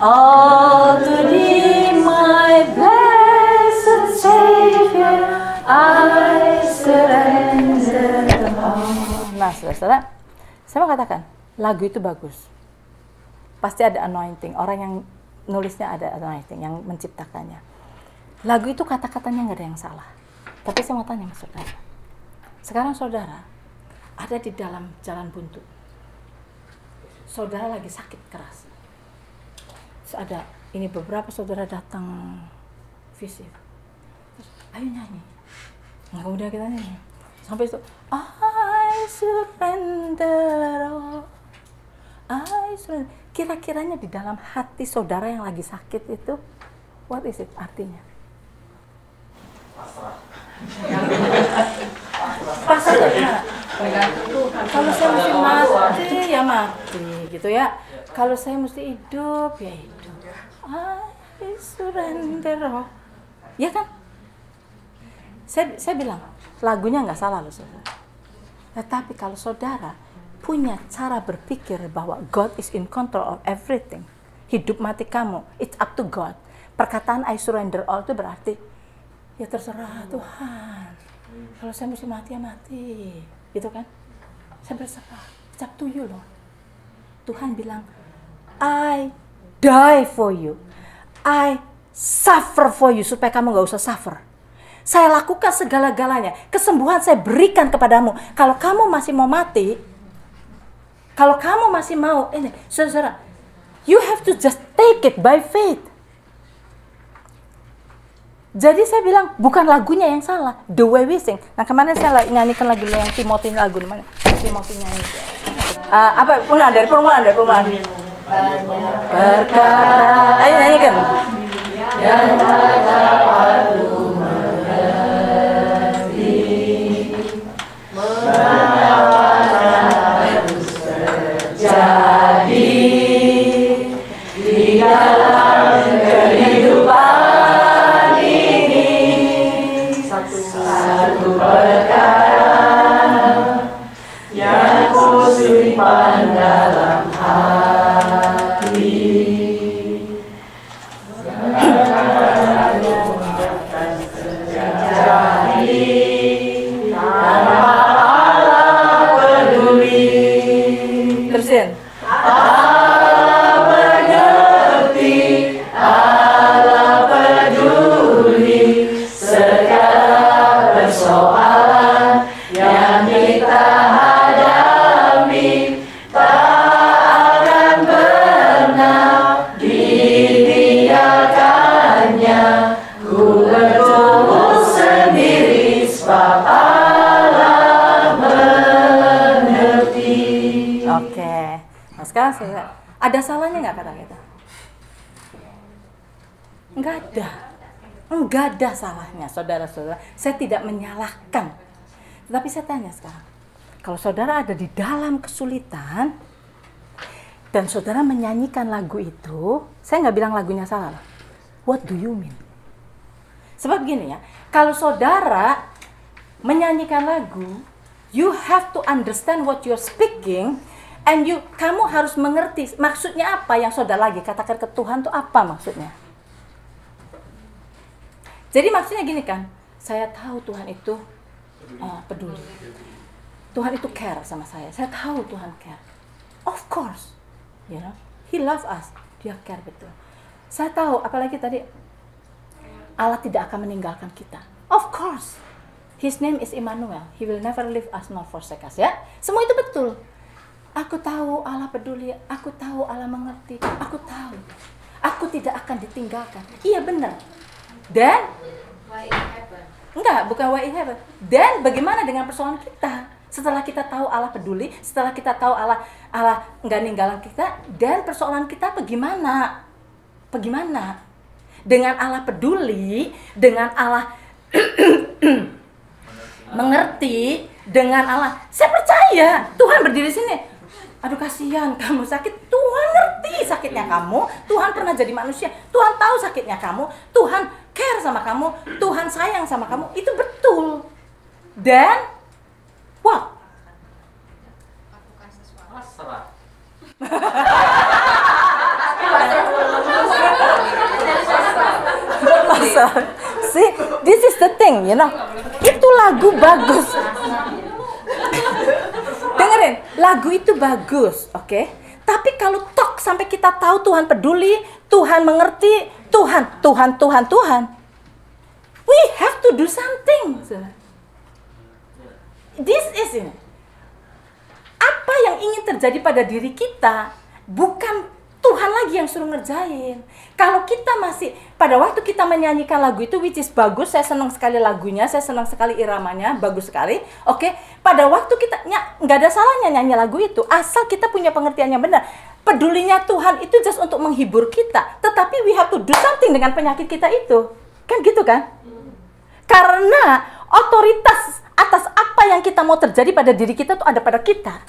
all to Thee, my blessed Savior. I surrender all. Nah, saudara, saya mau katakan, lagu itu bagus. Pasti ada anointing. Orang yang nulisnya ada anointing, yang menciptakannya. Lagu itu kata-katanya nggak ada yang salah. Tapi saya mau tanya sama saudara. Sekarang saudara ada di dalam jalan buntu. Saudara lagi sakit keras. Ada ini beberapa saudara datang visit. Terus, ayo nyanyi. Nah, kemudian kita nyanyi. Sampai itu, I surrender all. I surrender. Kira-kiranya di dalam hati saudara yang lagi sakit itu, what is it artinya? Pasrah. Pasrah itu gimana? Kalau saya mesti mati, ya mati, gitu ya. Kalau saya mesti hidup, ya hidup. I surrender all. Ya kan? Saya bilang, lagunya nggak salah loh, saudara. Tetapi kalau saudara punya cara berpikir bahwa God is in control of everything, hidup mati kamu, it's up to God. Perkataan I surrender all itu berarti, ya terserah Tuhan. Kalau saya mesti mati, ya mati. Gitu kan? Saya berserah, it's up to you loh. Tuhan bilang, I die for you. I suffer for you, supaya kamu gak usah suffer. Saya lakukan segala-galanya. Kesembuhan saya berikan kepadamu. Kalau kamu masih mau mati, kalau kamu masih mau, ini, saudara, you have to just take it by faith. Jadi saya bilang, bukan lagunya yang salah, the way we sing. Nah, kemarin saya nyanyikan lagu yang Timothy, lagu mana? Timothy nyanyi. Apa? Dari permulaan. Perkara, ayo nyanyikan. Yang dapat ku mengerti, mengapa harus terjadi di dalam kehidupan ini. Satu perkara yang ku simpan dalam hati. Terusin. Allah mengerti, Allah peduli segala persoalan yang kita hadapi, tak akan pernah dibiarkannya. Ku bertumbuh sendiri sebab Allah mengerti. Oke, nah sekarang saya, ada salahnya nggak kata kita? Nggak ada salahnya, saudara-saudara. Saya tidak menyalahkan, tetapi saya tanya sekarang, kalau saudara ada di dalam kesulitan dan saudara menyanyikan lagu itu, saya nggak bilang lagunya salah. What do you mean? Sebab gini ya, kalau saudara menyanyikan lagu, you have to understand what you're speaking. And kamu harus mengerti maksudnya apa yang saudara lagi katakan ke Tuhan itu apa maksudnya. Jadi maksudnya gini kan, saya tahu Tuhan itu peduli. Tuhan itu care sama saya. Saya tahu Tuhan care. Of course, you know, He love us. Dia care betul. Saya tahu, apalagi tadi Allah tidak akan meninggalkan kita. Of course, His name is Immanuel. He will never leave us nor forsake us. Ya, semua itu betul. Aku tahu Allah peduli, aku tahu Allah mengerti, aku tahu. Aku tidak akan ditinggalkan. Iya benar. Dan why it happen? Enggak, bukan why it happen. Dan bagaimana dengan persoalan kita? Setelah kita tahu Allah peduli, setelah kita tahu Allah enggak ninggalkan kita, dan persoalan kita bagaimana? Bagaimana? Dengan Allah peduli, dengan Allah mengerti, dengan Allah, saya percaya Tuhan berdiri sini. Aduh kasihan kamu sakit, Tuhan ngerti sakitnya kamu, Tuhan pernah jadi manusia, Tuhan tahu sakitnya kamu, Tuhan care sama kamu, Tuhan sayang sama kamu, itu betul. Dan what? See, this is the thing, you know. Itu lagu bagus. Dengerin, lagu itu bagus, oke? Tapi kalau tok sampai kita tahu Tuhan peduli, Tuhan mengerti, Tuhan, we have to do something. This is it. Apa yang ingin terjadi pada diri kita, bukan Tuhan lagi yang suruh ngerjain. Kalau kita masih, pada waktu kita menyanyikan lagu itu, which is bagus, saya senang sekali lagunya, saya senang sekali iramanya, bagus sekali. Oke, pada waktu kita, nggak ada salahnya nyanyi lagu itu, asal kita punya pengertian yang benar. Pedulinya Tuhan itu just untuk menghibur kita, tetapi we have to do something dengan penyakit kita itu. Kan gitu kan? Karena otoritas atas apa yang kita mau terjadi pada diri kita itu ada pada kita.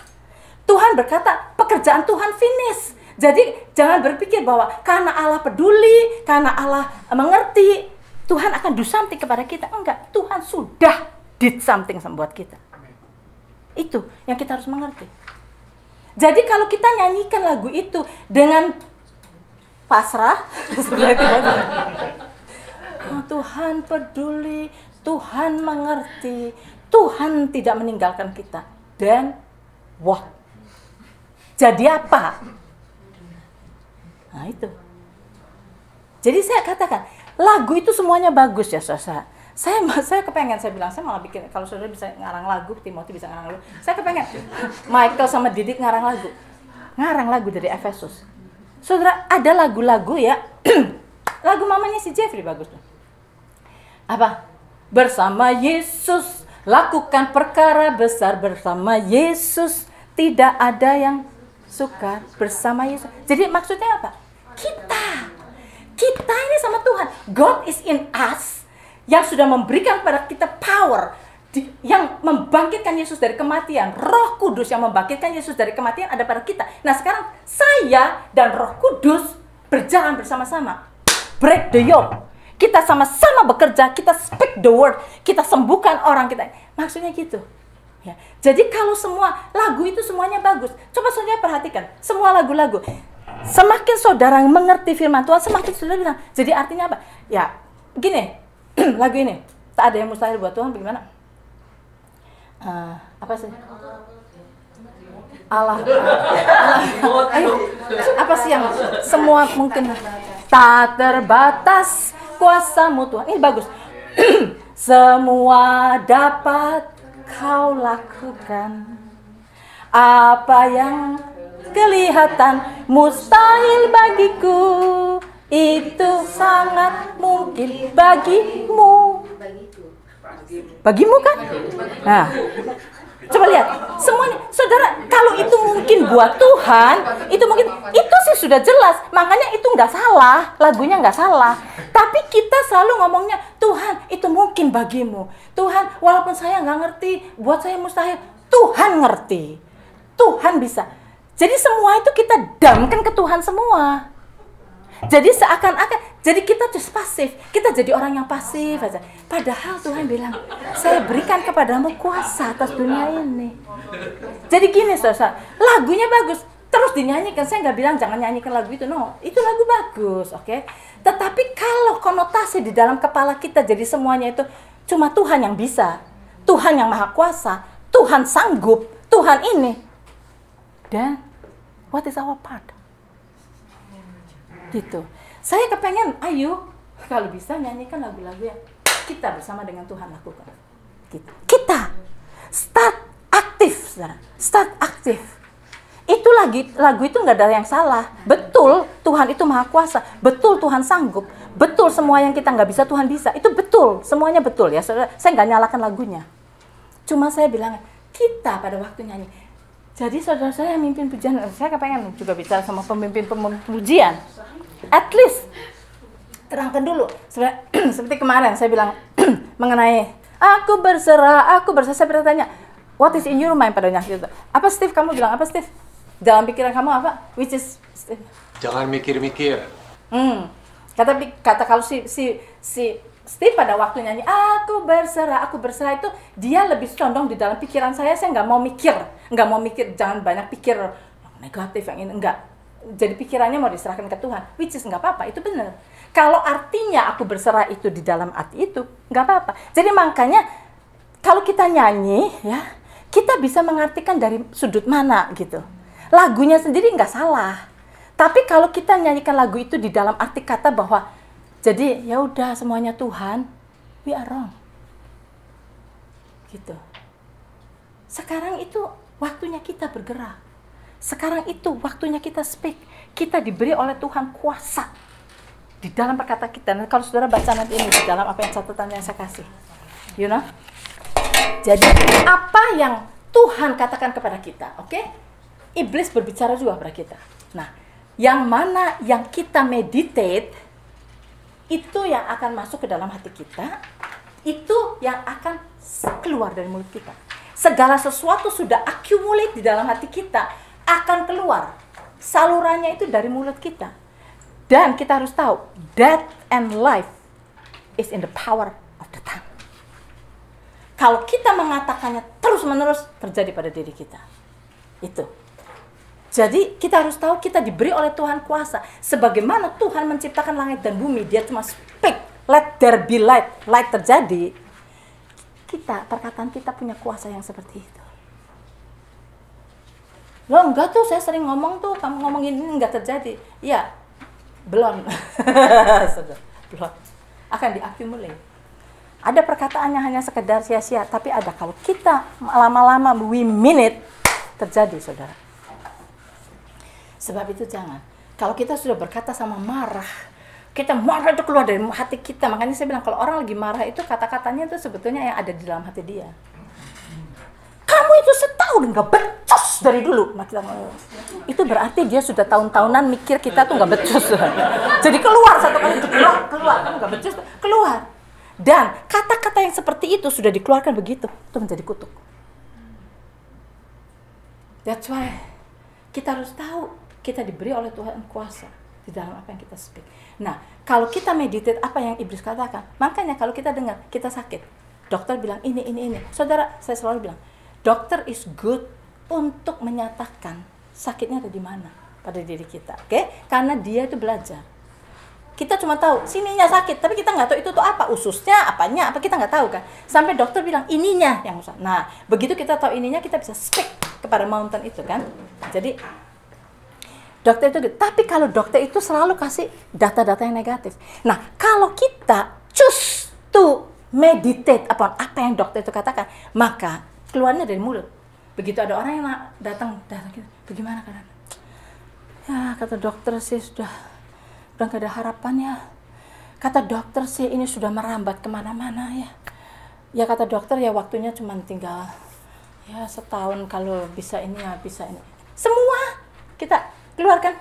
Tuhan berkata, pekerjaan Tuhan finish. Jadi jangan berpikir bahwa karena Allah peduli, karena Allah mengerti, Tuhan akan do something kepada kita. Enggak, Tuhan sudah did something buat kita. Itu yang kita harus mengerti. Jadi kalau kita nyanyikan lagu itu dengan pasrah, oh, Tuhan peduli, Tuhan mengerti, Tuhan tidak meninggalkan kita. Dan wah, jadi apa? Nah itu. Jadi saya katakan, lagu itu semuanya bagus ya saudara. Saya kepengen, saya bilang, saya malah bikin, kalau saudara bisa ngarang lagu, Timothy bisa ngarang lagu. Saya kepengen, Michael sama Didik ngarang lagu dari Efesus. Saudara, ada lagu-lagu ya, lagu mamanya si Jeffrey bagus tuh. Apa? Bersama Yesus, lakukan perkara besar bersama Yesus. Tidak ada yang sukar bersama Yesus. Jadi maksudnya apa? Kita ini sama Tuhan. God is in us, yang sudah memberikan kepada kita power, yang membangkitkan Yesus dari kematian. Roh Kudus yang membangkitkan Yesus dari kematian ada pada kita. Nah sekarang saya dan Roh Kudus berjalan bersama-sama. Break the yoke. Kita sama-sama bekerja, kita speak the word, kita sembuhkan orang kita. Maksudnya gitu. Ya. Jadi kalau semua lagu itu semuanya bagus. Coba saudara perhatikan, semua lagu-lagu. Semakin saudara mengerti firman Tuhan, semakin saudara bilang. Jadi artinya apa? Ya, gini, lagu ini. Tak ada yang mustahil buat Tuhan, bagaimana? Apa sih? Allah. Ayo, apa sih yang semua mungkin tak terbatas kuasamu Tuhan. Ini bagus. Semua dapat kau lakukan, apa yang kelihatan mustahil bagiku, itu sangat mungkin bagimu. Bagimu kan? Nah, coba lihat, semuanya, saudara, kalau itu mungkin buat Tuhan, itu mungkin, itu sih sudah jelas, makanya itu nggak salah, lagunya nggak salah. Tapi kita selalu ngomongnya, Tuhan, itu mungkin bagimu. Tuhan, walaupun saya nggak ngerti, buat saya mustahil, Tuhan ngerti. Tuhan bisa. Jadi semua itu kita damkan ke Tuhan semua. Jadi seakan-akan, jadi kita just pasif. Kita jadi orang yang pasif aja. Padahal Tuhan bilang, saya berikan kepadamu kuasa atas dunia ini. Jadi gini saudara, lagunya bagus. Terus dinyanyikan, saya nggak bilang jangan nyanyikan lagu itu, no. Itu lagu bagus, oke? Tetapi kalau konotasi di dalam kepala kita, jadi semuanya itu cuma Tuhan yang bisa. Tuhan yang maha kuasa. Tuhan sanggup. Tuhan ini. Dan, what is our part? Gitu. Saya kepengen, ayo kalau bisa nyanyikan lagu-lagu yang kita bersama dengan Tuhan lakukan. Gitu. Kita start aktif, saudara. Start aktif. Itu lagu itu nggak ada yang salah. Betul, Tuhan itu maha kuasa. Betul, Tuhan sanggup. Betul, semua yang kita nggak bisa Tuhan bisa. Itu betul, semuanya betul ya, saudara. Saya nggak nyalakan lagunya. Cuma saya bilang kita pada waktu nyanyi. Jadi saudara saya yang mimpin pujian, saya kepengen juga bicara sama pemimpin pujian. At least terangkan dulu. Seperti kemarin saya bilang mengenai aku berserah. Saya bertanya, what is in your mind pada nyanyi itu? Apa Steve kamu bilang apa Steve? Dalam pikiran kamu apa? Which is Steve? Jangan mikir-mikir. Kata kalau si Steve pada waktu nyanyi aku berserah itu dia lebih condong di dalam pikiran saya nggak mau mikir, jangan banyak pikir negatif yang ini, enggak. Jadi pikirannya mau diserahkan ke Tuhan, which is nggak apa-apa, itu benar. Kalau artinya aku berserah itu di dalam arti itu, nggak apa-apa. Jadi makanya kalau kita nyanyi ya, kita bisa mengartikan dari sudut mana gitu. Lagunya sendiri nggak salah. Tapi kalau kita nyanyikan lagu itu di dalam arti kata bahwa jadi ya udah semuanya Tuhan, we are wrong. Gitu. Sekarang itu waktunya kita bergerak. Sekarang itu waktunya kita speak. Kita diberi oleh Tuhan kuasa di dalam perkataan kita. Dan kalau saudara baca nanti ini di dalam apa yang catatan yang saya kasih, you know. Jadi apa yang Tuhan katakan kepada kita, oke? Iblis berbicara juga kepada kita. Nah, yang mana yang kita meditate itu yang akan masuk ke dalam hati kita, itu yang akan keluar dari mulut kita. segala sesuatu sudah accumulate di dalam hati kita, akan keluar. Salurannya itu dari mulut kita. Dan kita harus tahu, death and life is in the power of the tongue. Kalau kita mengatakannya terus-menerus, terjadi pada diri kita. Itu. Jadi kita harus tahu kita diberi oleh Tuhan kuasa. Sebagaimana Tuhan menciptakan langit dan bumi, Dia cuma speak, let there be light, light terjadi. Perkataan kita punya kuasa yang seperti itu. Loh enggak tuh, saya sering ngomong tuh, kamu ngomongin ini enggak terjadi. Iya, belum. Belum. Akan diakumulasi. Ada perkataannya hanya sekedar sia-sia, tapi ada kalau kita lama-lama we mean it, terjadi, saudara. Sebab itu jangan. Kalau kita sudah berkata sama marah, kita marah itu keluar dari hati kita. Makanya saya bilang kalau orang lagi marah itu kata-katanya itu sebetulnya yang ada di dalam hati dia. Kamu itu setahun nggak becus dari dulu. Nah, itu berarti dia sudah tahun-tahunan mikir kita tuh nggak becus. Jadi keluar satu kali keluar, kamu nggak becus, keluar. Dan kata-kata yang seperti itu sudah dikeluarkan begitu, itu menjadi kutuk. That's why kita harus tahu kita diberi oleh Tuhan kuasa di dalam apa yang kita speak. Nah, kalau kita meditate apa yang iblis katakan, makanya kalau kita dengar kita sakit, dokter bilang ini. Saudara, saya selalu bilang, dokter is good untuk menyatakan sakitnya ada di mana pada diri kita, oke? Karena dia itu belajar. Kita cuma tahu sininya sakit, tapi kita nggak tahu itu tuh apa, ususnya, apanya, apa kita nggak tahu kan. Sampai dokter bilang ininya yang usah. Nah, begitu kita tahu ininya, kita bisa speak kepada mountain itu kan. Jadi dokter itu gitu. Tapi kalau dokter itu selalu kasih data-data yang negatif. Nah, kalau kita choose to meditate apa yang dokter itu katakan, maka keluarnya dari mulut. Begitu ada orang yang datang gitu, bagaimana keadaan? Ya, kata dokter sih udah gak ada harapan ya. Kata dokter sih ini sudah merambat kemana-mana ya. Ya kata dokter ya waktunya cuma tinggal ya setahun, kalau bisa ini ya bisa ini. Semua kita keluarkan.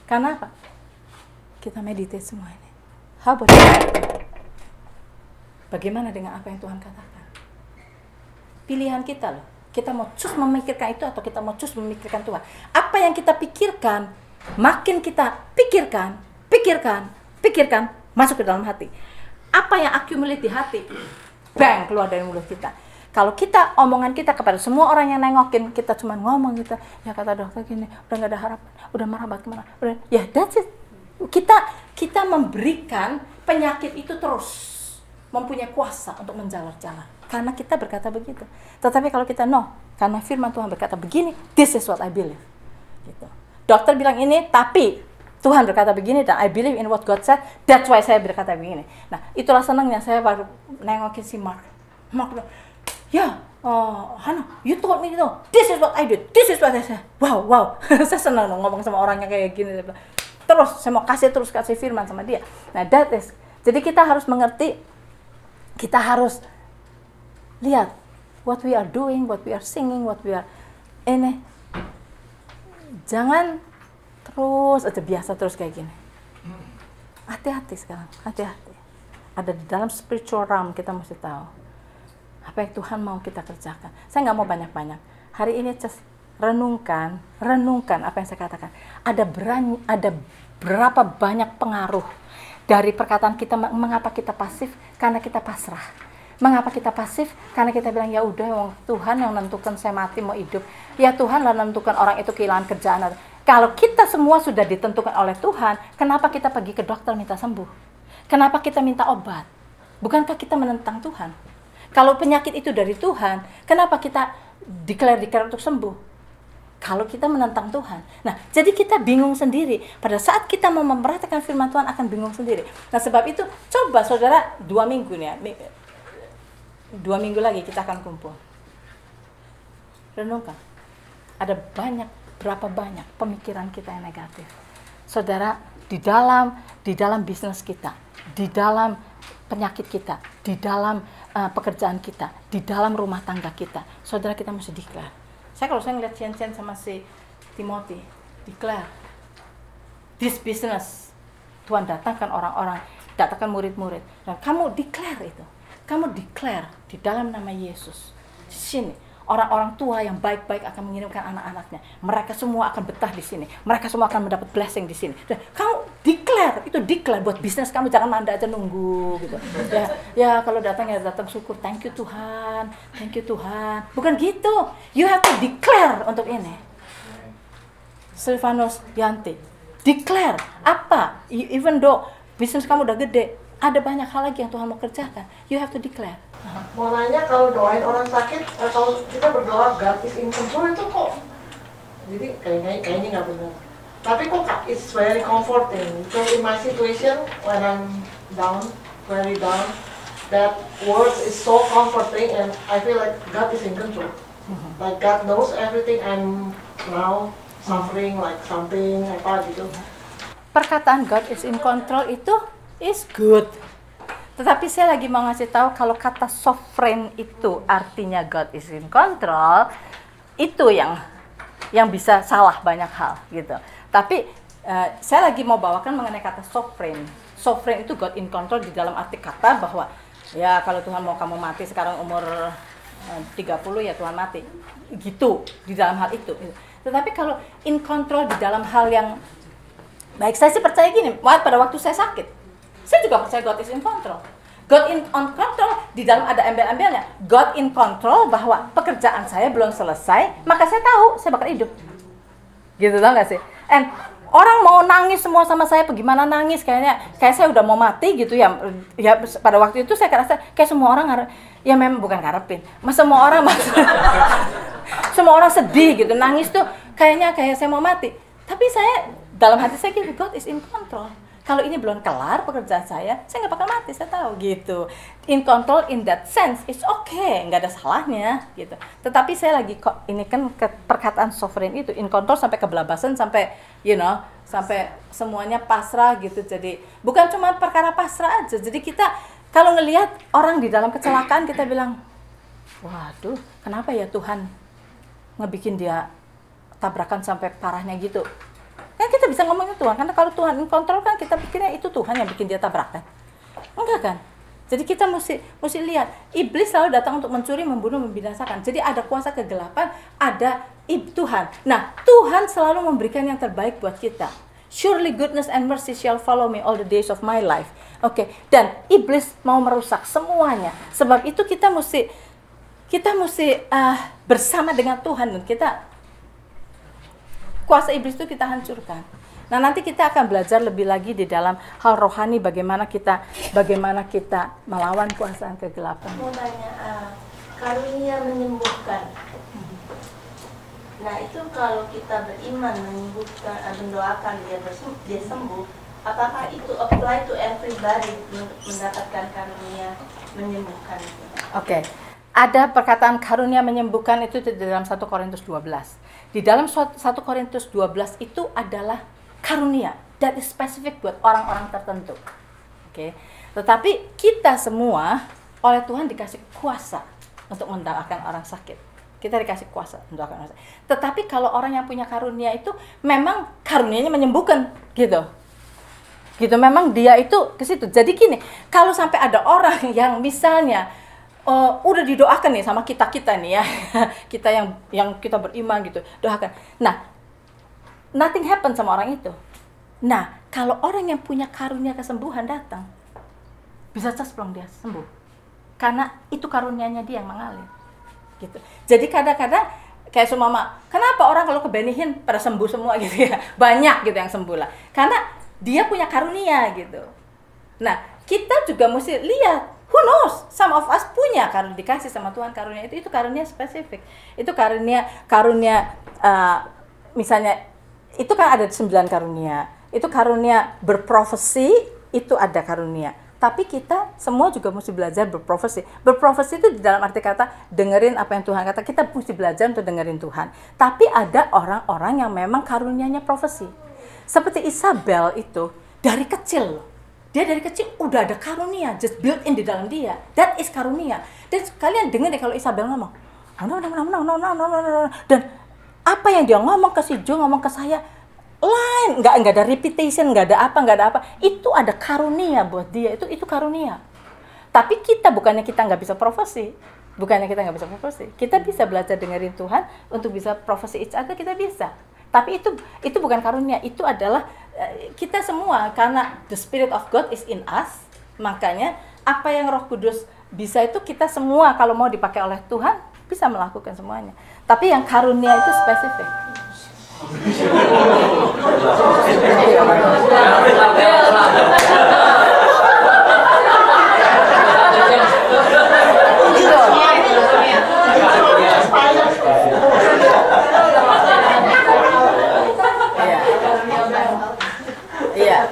Karena apa? Kita meditate semua ini. How about you? Bagaimana dengan apa yang Tuhan katakan? Pilihan kita loh. Kita mau choose memikirkan itu atau kita mau choose memikirkan Tuhan. Apa yang kita pikirkan, makin kita pikirkan, masuk ke dalam hati. Apa yang accumulate di hati, bang, keluar dari mulut kita. Kalau kita, omongan kita kepada semua orang yang nengokin, kita cuma ngomong gitu, ya kata dokter gini, udah gak ada harapan, udah merambat kemana, udah, ya that's it. Kita memberikan penyakit itu terus mempunyai kuasa untuk menjalar-jalar. Karena kita berkata begitu. Tetapi kalau kita karena firman Tuhan berkata begini, this is what I believe. Gitu. Dokter bilang ini, tapi Tuhan berkata begini dan I believe in what God said, that's why saya berkata begini. Nah, itulah senangnya saya baru nengokin si Mark bilang, ya, Hana, you told me itu, this is what I did, this is what I said. Wow, saya senang ngomong sama orangnya kayak gini. Terus, saya mau kasih firman sama dia. Nah, that is, jadi kita harus mengerti, kita harus lihat what we are doing, what we are singing, what we are, ini, jangan terus aja biasa terus kayak gini. Hati-hati sekarang, hati-hati. Ada di dalam spiritual realm kita mesti tahu apa yang Tuhan mau kita kerjakan. Saya nggak mau banyak-banyak. Hari ini just renungkan apa yang saya katakan. Ada berapa banyak pengaruh dari perkataan kita. Mengapa kita pasif? Karena kita pasrah. Mengapa kita pasif? Karena kita bilang ya udah, Tuhan yang menentukan saya mati mau hidup. Ya Tuhan lah menentukan orang itu kehilangan kerjaan. Kalau kita semua sudah ditentukan oleh Tuhan, kenapa kita pergi ke dokter minta sembuh? Kenapa kita minta obat? Bukankah kita menentang Tuhan? Kalau penyakit itu dari Tuhan, kenapa kita declare untuk sembuh? Kalau kita menentang Tuhan. Nah, jadi kita bingung sendiri. Pada saat kita mau memperhatikan firman Tuhan akan bingung sendiri. Nah, sebab itu coba saudara 2 minggu nih ya. 2 minggu lagi kita akan kumpul. Renungkan. Ada berapa banyak pemikiran kita yang negatif. Saudara, di dalam bisnis kita, di dalam penyakit kita, di dalam pekerjaan kita, di dalam rumah tangga kita, saudara kita mesti declare. Kalau saya ngeliat Chen sama si Timothy, declare this business. Tuhan datangkan orang-orang, datangkan murid-murid, dan kamu declare itu. Kamu declare di dalam nama Yesus. Di sini orang-orang tua yang baik-baik akan mengirimkan anak-anaknya. Mereka semua akan betah di sini. Mereka semua akan mendapat blessing di sini. Dan kamu declare buat bisnis kamu, jangan manda aja nunggu gitu. Ya kalau datang ya datang syukur, thank you Tuhan. Bukan gitu. You have to declare untuk ini. Silvanus Yanti, declare apa? Even though bisnis kamu udah gede, ada banyak hal lagi yang Tuhan mau kerjakan. You have to declare. Mau nanya, kalau doain orang sakit, kalau kita berdoa God is in control itu kok, jadi kayaknya nggak benar. Tapi kok it's very comforting. So in my situation when I'm down, very down, that word is so comforting and I feel like God is in control. Like God knows everything I'm now suffering, like something apa gitu. Perkataan God is in control itu is good. Tetapi saya lagi mau ngasih tahu kalau kata sovereign itu artinya God is in control, itu yang bisa salah banyak hal gitu. Tapi saya lagi mau bawakan mengenai kata sovereign. Sovereign itu God in control di dalam arti kata bahwa ya kalau Tuhan mau kamu mati sekarang umur 30 ya Tuhan mati. Gitu di dalam hal itu. Tetapi kalau in control di dalam hal yang baik, saya sih percaya gini, pada waktu saya sakit, saya juga percaya God is in control. God in on control, di dalam ada embel-embelnya. God in control bahwa pekerjaan saya belum selesai, maka saya tahu saya bakal hidup. Gitu, tau gak sih? And orang mau nangis semua sama saya, bagaimana nangis, kayak saya udah mau mati gitu ya. Ya pada waktu itu saya ngerasa kayak semua orang ya memang bukan ngarepin. Semua orang semua orang sedih gitu, nangis tuh kayak saya mau mati. Tapi saya dalam hati saya gitu, God is in control. Kalau ini belum kelar pekerjaan saya nggak bakal mati, saya tahu gitu. In control in that sense, it's okay, nggak ada salahnya gitu. Tetapi saya lagi ini kan perkataan sovereign itu in control sampai kebelabasan, sampai sampai semuanya pasrah gitu. Jadi bukan cuma perkara pasrah aja. Jadi kita kalau ngelihat orang di dalam kecelakaan kita bilang, waduh, kenapa ya Tuhan ngebikin dia tabrakan sampai parahnya gitu. Kan kita bisa ngomongin Tuhan, karena kalau Tuhan kontrol kan kita pikirnya itu Tuhan yang bikin dia tabrakan. Enggak kan? Jadi kita mesti lihat, iblis selalu datang untuk mencuri, membunuh, membinasakan. Jadi ada kuasa kegelapan, ada Tuhan. Nah, Tuhan selalu memberikan yang terbaik buat kita. Surely goodness and mercy shall follow me all the days of my life. Oke, dan iblis mau merusak semuanya. Sebab itu kita mesti bersama dengan Tuhan, dan kita kuasa iblis itu kita hancurkan. Nah, nanti kita akan belajar lebih lagi di dalam hal rohani bagaimana kita melawan kuasa kegelapan. Mau nanya, karunia menyembuhkan. Nah, itu kalau kita beriman menyembuhkan, mendoakan dia sembuh, apakah itu apply to everybody untuk mendapatkan karunia menyembuhkan? Oke. Ada perkataan karunia menyembuhkan itu di dalam 1 Korintus 12. Di dalam 1 Korintus 12 itu adalah karunia that is spesifik buat orang-orang tertentu. Oke. Tetapi kita semua oleh Tuhan dikasih kuasa untuk mendoakan orang sakit. Kita dikasih kuasa untuk mendoakan orang sakit. Tetapi kalau orang yang punya karunia itu memang karunianya menyembuhkan gitu. Gitu, memang dia itu ke situ. Jadi gini, kalau sampai ada orang yang misalnya udah didoakan nih sama kita nih ya, kita yang kita beriman gitu, doakan. Nah, nothing happen sama orang itu. Nah, kalau orang yang punya karunia kesembuhan datang, bisa cesplong dia sembuh, karena itu karunianya dia yang mengalir, gitu. Jadi kadang-kadang kayak seumpama, kenapa orang kalau kebenihin pada sembuh semua gitu ya, banyak gitu yang sembuh lah, karena dia punya karunia gitu. Nah, kita juga mesti lihat. Who knows? Some of us punya karena dikasih sama Tuhan karunia itu karunia spesifik. Itu karunia misalnya itu kan ada 9 karunia. Itu karunia berprofesi, itu ada karunia. Tapi kita semua juga mesti belajar berprofesi. Berprofesi itu di dalam arti kata dengerin apa yang Tuhan kata. Kita mesti belajar untuk dengerin Tuhan. Tapi ada orang-orang yang memang karunianya profesi. Seperti Isabel itu dari kecil loh. Dia dari kecil udah ada karunia, just built in di dalam dia. That is karunia. Dan kalian dengar deh kalau Isabel ngomong, dan apa yang dia ngomong ke si Jo, ngomong ke saya, lain, nggak ada repetition, nggak ada apa. Itu ada karunia buat dia, itu karunia. Tapi kita bukannya kita nggak bisa profesi, Bukannya kita nggak bisa profesi, kita bisa belajar dengerin Tuhan untuk bisa profesi each other, kita bisa. Tapi itu bukan karunia, itu adalah kita semua, karena the Spirit of God is in us. Makanya apa yang Roh Kudus bisa itu kita semua kalau mau dipakai oleh Tuhan bisa melakukan semuanya. Tapi yang karunia itu spesifik. Iya.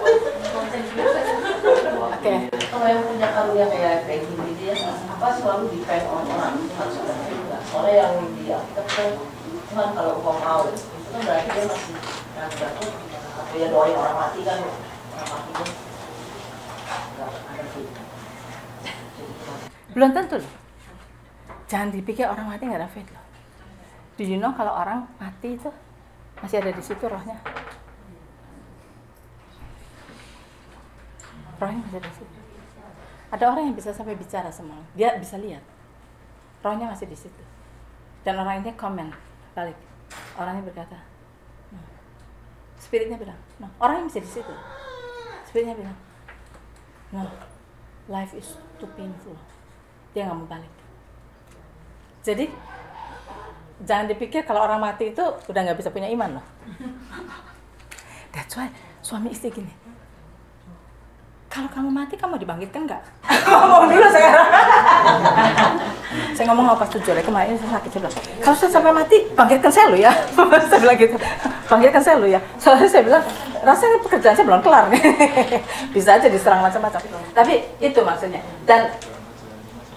Oke. Kalau yang punya karunia kayak gini dia apa selalu depend on orang, harus ada juga. Soalnya yang dia Tuhan kalau engkau mau, itu kan berarti dia masih ragu-ragu. Atau ya doain orang mati kan, orang mati kan nggak ada faith. Belum tentu loh. Jangan dipikir orang mati nggak ada faith loh. Do you know kalau orang mati itu masih ada di situ rohnya? Rohnya masih ada di situ. Ada orang yang bisa sampai bicara sama lo. Dia bisa lihat. Rohnya masih di situ. Dan orang ini komen balik. Orangnya berkata, no. Spiritnya bilang, no. Orangnya masih di situ. Spiritnya bilang, no. Life is too painful. Dia nggak mau balik. Jadi jangan dipikir kalau orang mati itu udah nggak bisa punya iman loh. That's why suami istri gini. Kalau kamu mati kamu dibangkitkan nggak? Ngomong dulu sekarang. Saya ngomong apa jujur ya, kemarin saya sakit, saya bilang kalau saya sampai mati bangkitkan saya lo ya. Saya bilang gitu, bangkitkan saya lo ya. Soalnya saya bilang rasanya pekerjaan saya belum kelar nih. Bisa aja diserang macam-macam. Tapi itu maksudnya. Dan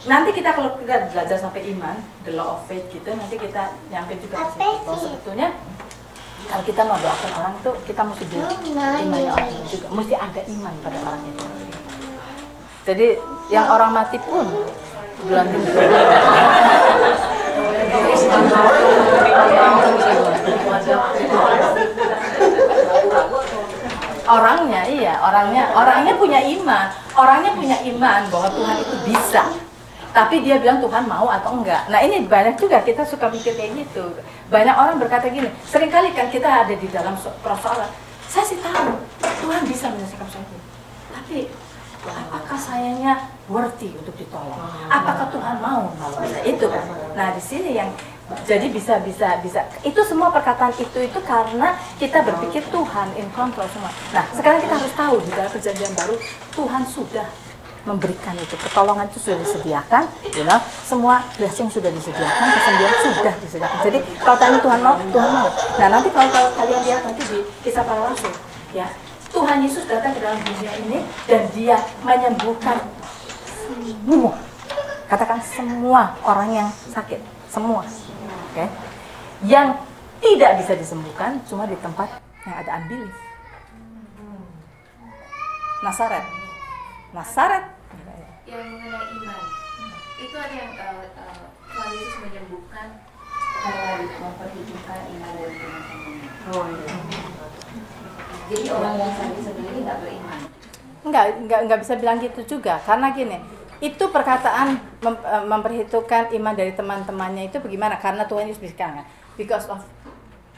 nanti kita kalau kita belajar sampai iman, the law of faith gitu, nanti kita nyampe juga ke situ. Bahwa sebetulnya kalau kita mau doakan orang tuh kita mesti imannya orang itu juga, mesti ada iman pada orang itu. Jadi yang orang mati pun belum tentu. Orangnya iya, orangnya punya iman bahwa Tuhan itu bisa. Tapi dia bilang Tuhan mau atau enggak. Nah ini banyak juga kita suka mikir kayak gitu. Banyak orang berkata gini, seringkali kan kita ada di dalam persoalan, saya sih tahu Tuhan bisa menyelesaikan persoalan ini. Tapi apakah sayanya worthy untuk ditolong? Apakah Tuhan mau menolong? Itu kan. Nah di sini yang jadi bisa. Itu semua perkataan itu karena kita berpikir Tuhan in control semua. Nah sekarang kita harus tahu di dalam perjanjian baru Tuhan sudah memberikan itu, pertolongan itu sudah disediakan, semua blessing sudah disediakan, kesembuhan sudah disediakan. Jadi kalau tanya Tuhan mau, Tuhan mau. Nah nanti kalau kalian lihat nanti di Kisah Para Rasul, ya Tuhan Yesus datang ke dalam dunia ini dan dia menyembuhkan semua, katakan semua orang yang sakit, semua, oke? Yang tidak bisa disembuhkan cuma di tempat yang ada unbelief. Nasaret. Yang mengenai iman, itu ada yang Tuhan Yesus menyembuhkan karena memperhitungkan iman dari teman-temannya. Oh iya. Jadi orang yang sakit sendiri nggak beriman. Enggak bisa bilang gitu juga, karena gini, itu perkataan memperhitungkan iman dari teman-temannya itu bagaimana? Karena Tuhan Yesus bilang kan, because of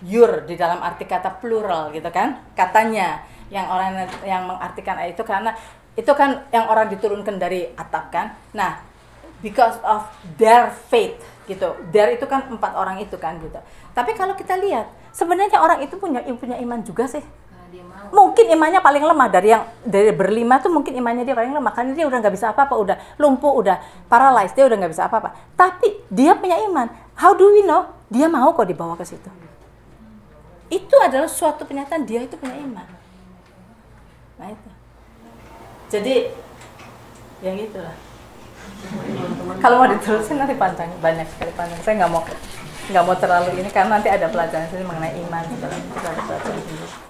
your di dalam arti kata plural gitu kan, katanya yang orang yang mengartikan ayat itu karena itu kan yang orang diturunkan dari atap kan. Nah, because of their faith gitu. Their itu kan 4 orang itu kan gitu. Tapi kalau kita lihat, sebenarnya orang itu punya iman juga sih. Dia mau. Mungkin imannya paling lemah dari berlima tuh mungkin imannya dia paling lemah karena dia udah nggak bisa apa-apa, udah lumpuh, udah paralyzed, dia udah nggak bisa apa-apa. Tapi dia punya iman. How do we know? Dia mau kok dibawa ke situ. Itu adalah suatu penyataan dia itu punya iman. Nah itu. Jadi yang itulah. Kalau mau diterusin nanti panjang, banyak sekali panjang. Saya nggak mau terlalu ini karena nanti ada pelajaran mengenai iman, kita ada pelajaran.